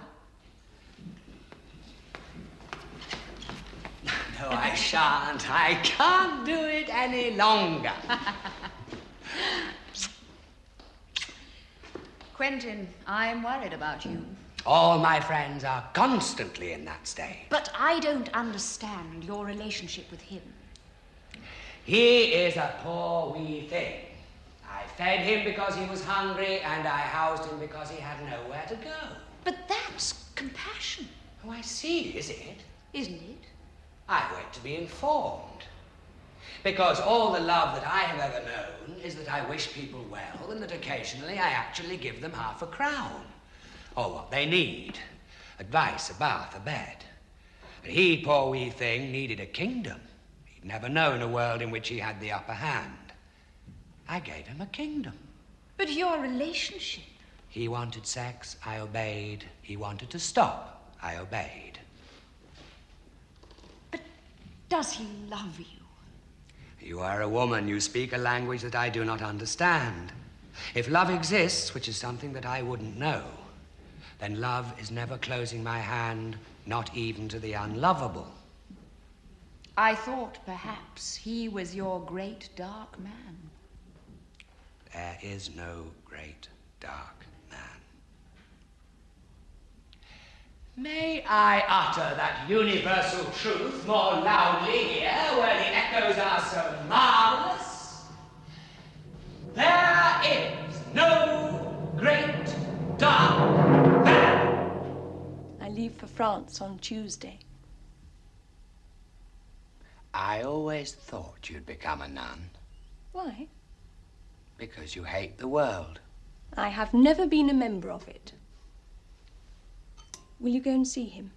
No, I shan't. I can't do it any longer. Quentin, I'm worried about you. All my friends are constantly in that state. But I don't understand your relationship with him. He is a poor wee thing. I fed him because he was hungry, and I housed him because he had nowhere to go. But that's compassion. Oh, I see, is it? Isn't it? I wait to be informed. Because all the love that I have ever known is that I wish people well and that occasionally I actually give them half a crown. Or what they need. Advice, a bath, a bed. But he, poor wee thing, needed a kingdom. He'd never known a world in which he had the upper hand. I gave him a kingdom. But your relationship... He wanted sex, I obeyed. He wanted to stop, I obeyed. Does he love you? You are a woman. You speak a language that I do not understand. If love exists, which is something that I wouldn't know, then love is never closing my hand, not even to the unlovable. I thought perhaps he was your great dark man. There is no great dark man. May I utter that universal truth more loudly here, where the echoes are so marvelous? There is no great dark man. I leave for France on Tuesday. I always thought you'd become a nun. Why? Because you hate the world. I have never been a member of it. Will you go and see him?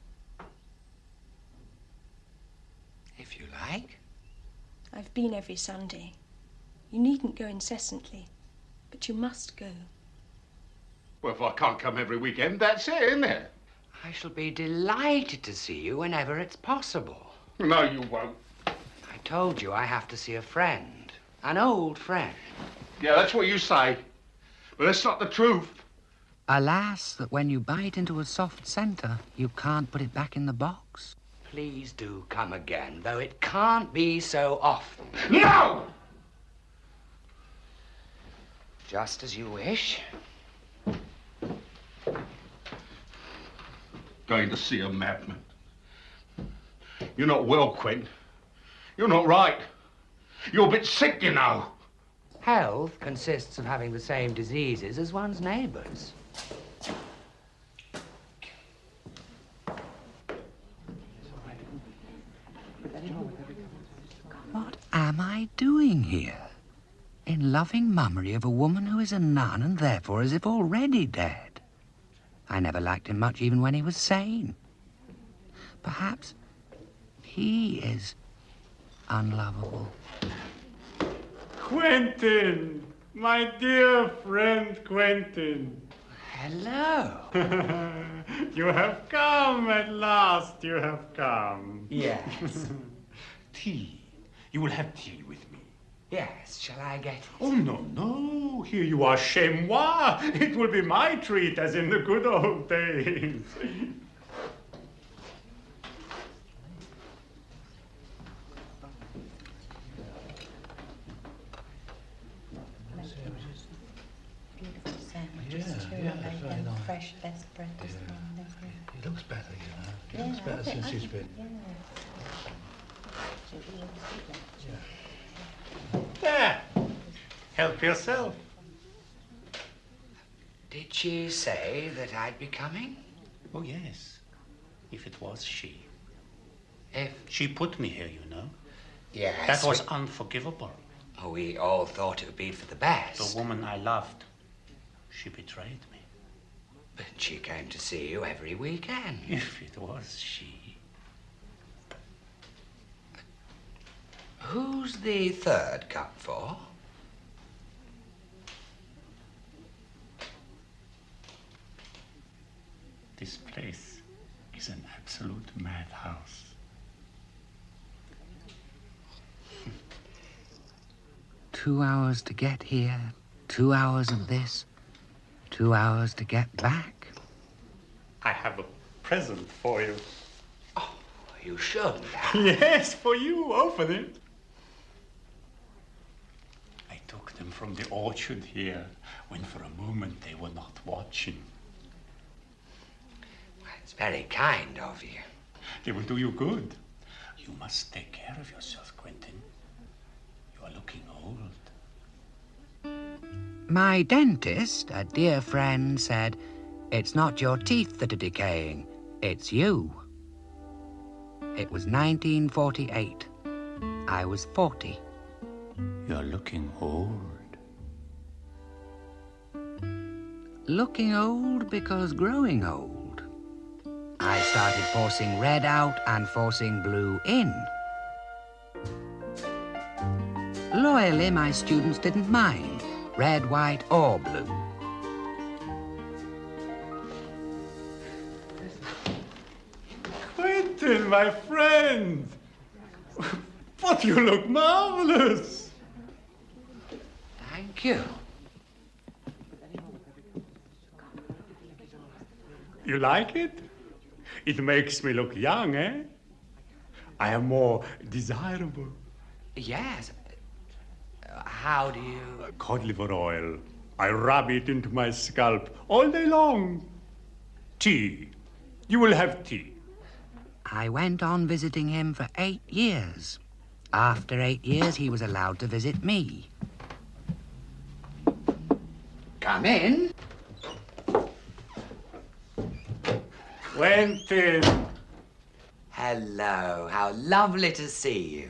If you like. I've been every Sunday. You needn't go incessantly, but you must go. Well, if I can't come every weekend, that's it, isn't it? I shall be delighted to see you whenever it's possible. No, you won't. I told you I have to see a friend. An old friend. Yeah, that's what you say. But that's not the truth. Alas, that when you bite into a soft centre, you can't put it back in the box. Please do come again, though it can't be so often. No! Just as you wish. Going to see a madman. You're not well, Quentin. You're not right. You're a bit sick, you know. Health consists of having the same diseases as one's neighbours. What am I doing here? In loving mummery of a woman who is a nun and therefore as if already dead. I never liked him much even when he was sane. Perhaps he is unlovable. Quentin! My dear friend Quentin! Hello. You have come at last, you have come. Yes. Tea. You will have tea with me. Yes, shall I get it? Oh, no. Here you are chez moi. It will be my treat, as in the good old days. Fresh, best bread this morning. He looks better, you know. He looks better since he's been. There. Help yourself. Did she say that I'd be coming? Oh, yes. If it was she. If? She put me here, you know. Yes. That was unforgivable. Oh, we all thought it would be for the best. The woman I loved, she betrayed me. But she came to see you every weekend. If it was she. Who's the third cup for? This place is an absolute madhouse. 2 hours to get here, 2 hours of this, 2 hours to get back. I have a present for you. Oh, you should. Yes, for you. Open it. I took them from the orchard here, when for a moment they were not watching. It's very kind of you. They will do you good. You must take care of yourself, Quentin. You are looking old. My dentist, a dear friend, said, "It's not your teeth that are decaying, it's you." It was 1948. I was 40. You're looking old. Looking old because growing old. I started forcing red out and forcing blue in. Loyally, my students didn't mind, red, white, or blue. Quentin, my friend! But you look marvelous. Thank you. You like it? It makes me look young, eh? I am more desirable. Yes. How do you... Cod liver oil. I rub it into my scalp all day long. Tea. You will have tea. I went on visiting him for 8 years. After 8 years, he was allowed to visit me. Come in. Quentin. Hello. How lovely to see you.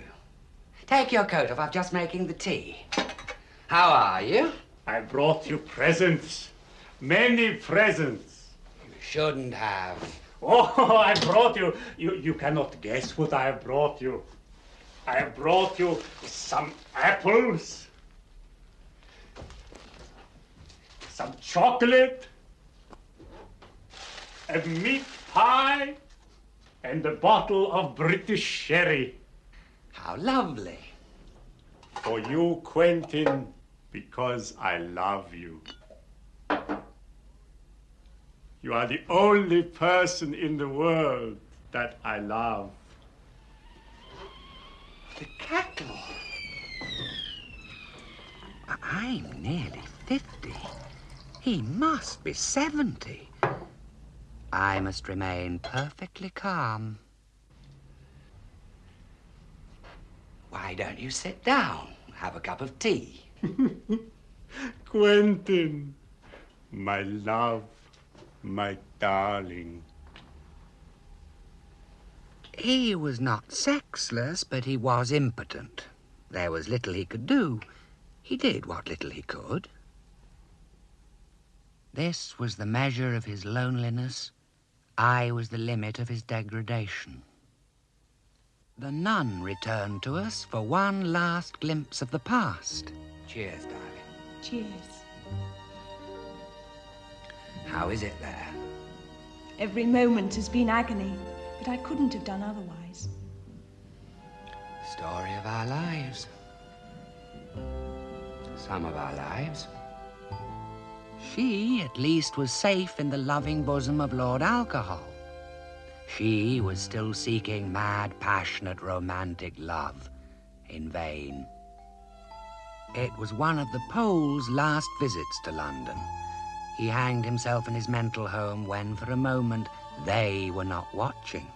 Take your coat off. I'm just making the tea. How are you? I brought you presents. Many presents. You shouldn't have. Oh, I brought you. You cannot guess what I have brought you. I have brought you some apples, some chocolate, a meat pie, and a bottle of British sherry. How lovely. For you, Quentin, because I love you. You are the only person in the world that I love. The cattle. I'm nearly 50. He must be 70. I must remain perfectly calm. Why don't you sit down? Have a cup of tea. Quentin, my love, my darling. He was not sexless, but he was impotent. There was little he could do. He did what little he could. This was the measure of his loneliness. I was the limit of his degradation. The nun returned to us for one last glimpse of the past. Cheers, darling. Cheers. How is it there? Every moment has been agony, but I couldn't have done otherwise. Story of our lives. Some of our lives. She, at least, was safe in the loving bosom of Lord Alcohol. She was still seeking mad, passionate, romantic love. In vain. It was one of the Pole's last visits to London. He hanged himself in his mental home when, for a moment, they were not watching.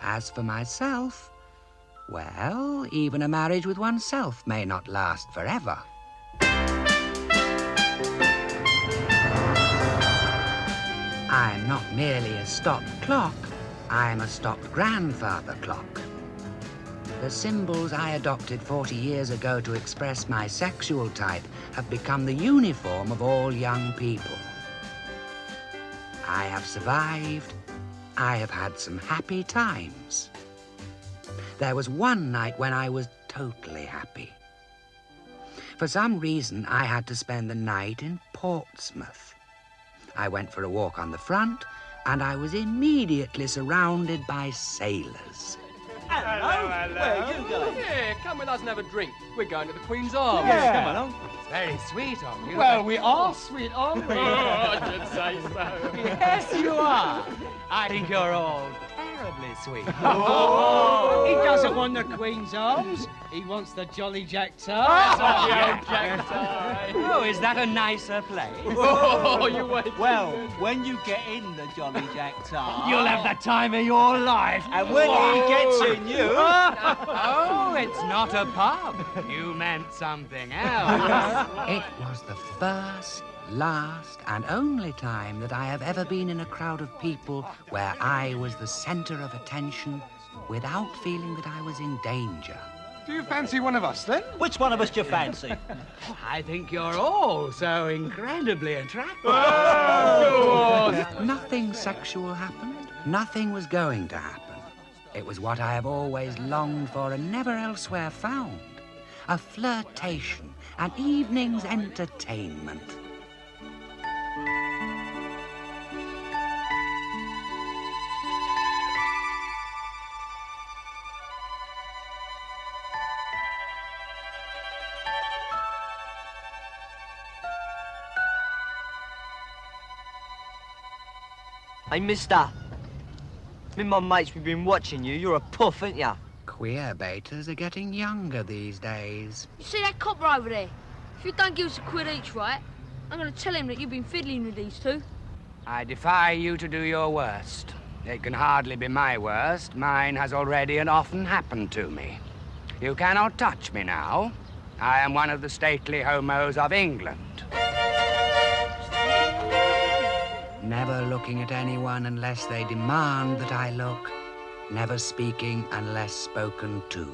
As for myself, well, even a marriage with oneself may not last forever. I'm not merely a stopped clock, I'm a stopped grandfather clock. The symbols I adopted 40 years ago to express my sexual type have become the uniform of all young people. I have survived. I have had some happy times. There was one night when I was totally happy. For some reason, I had to spend the night in Portsmouth. I went for a walk on the front, and I was immediately surrounded by sailors. Hello. Where are you going? Yeah, come with us and have a drink. We're going to the Queen's Arms. Yeah. Come along. It's very sweet of you. Well, we are sweet, aren't we? Oh, I should say so. Yes, you are. I think you're all terribly sweet. Oh. He doesn't want the Queen's Arms. He wants the Jolly Jack Tar. That's not the old Jack Tar. Oh, is that a nicer place? Oh, you wait. Well, when you get in the Jolly Jack Tar, you'll have the time of your life. And when he gets in you... Oh, it's not a pub. You meant something else. It was the first, last, and only time that I have ever been in a crowd of people where I was the center of attention without feeling that I was in danger. Do you fancy one of us, then? Which one of us do you fancy? I think you're all so incredibly attractive. Nothing sexual happened. Nothing was going to happen. It was what I have always longed for and never elsewhere found. A flirtation, an evening's entertainment. Hey, mister. Me and my mates, we've been watching you. You're a puff, ain't ya? Queer baiters are getting younger these days. You see that copper over there? If you don't give us £1 each, right, I'm going to tell him that you've been fiddling with these two. I defy you to do your worst. It can hardly be my worst. Mine has already and often happened to me. You cannot touch me now. I am one of the stately homos of England. Never looking at anyone unless they demand that I look. Never speaking unless spoken to.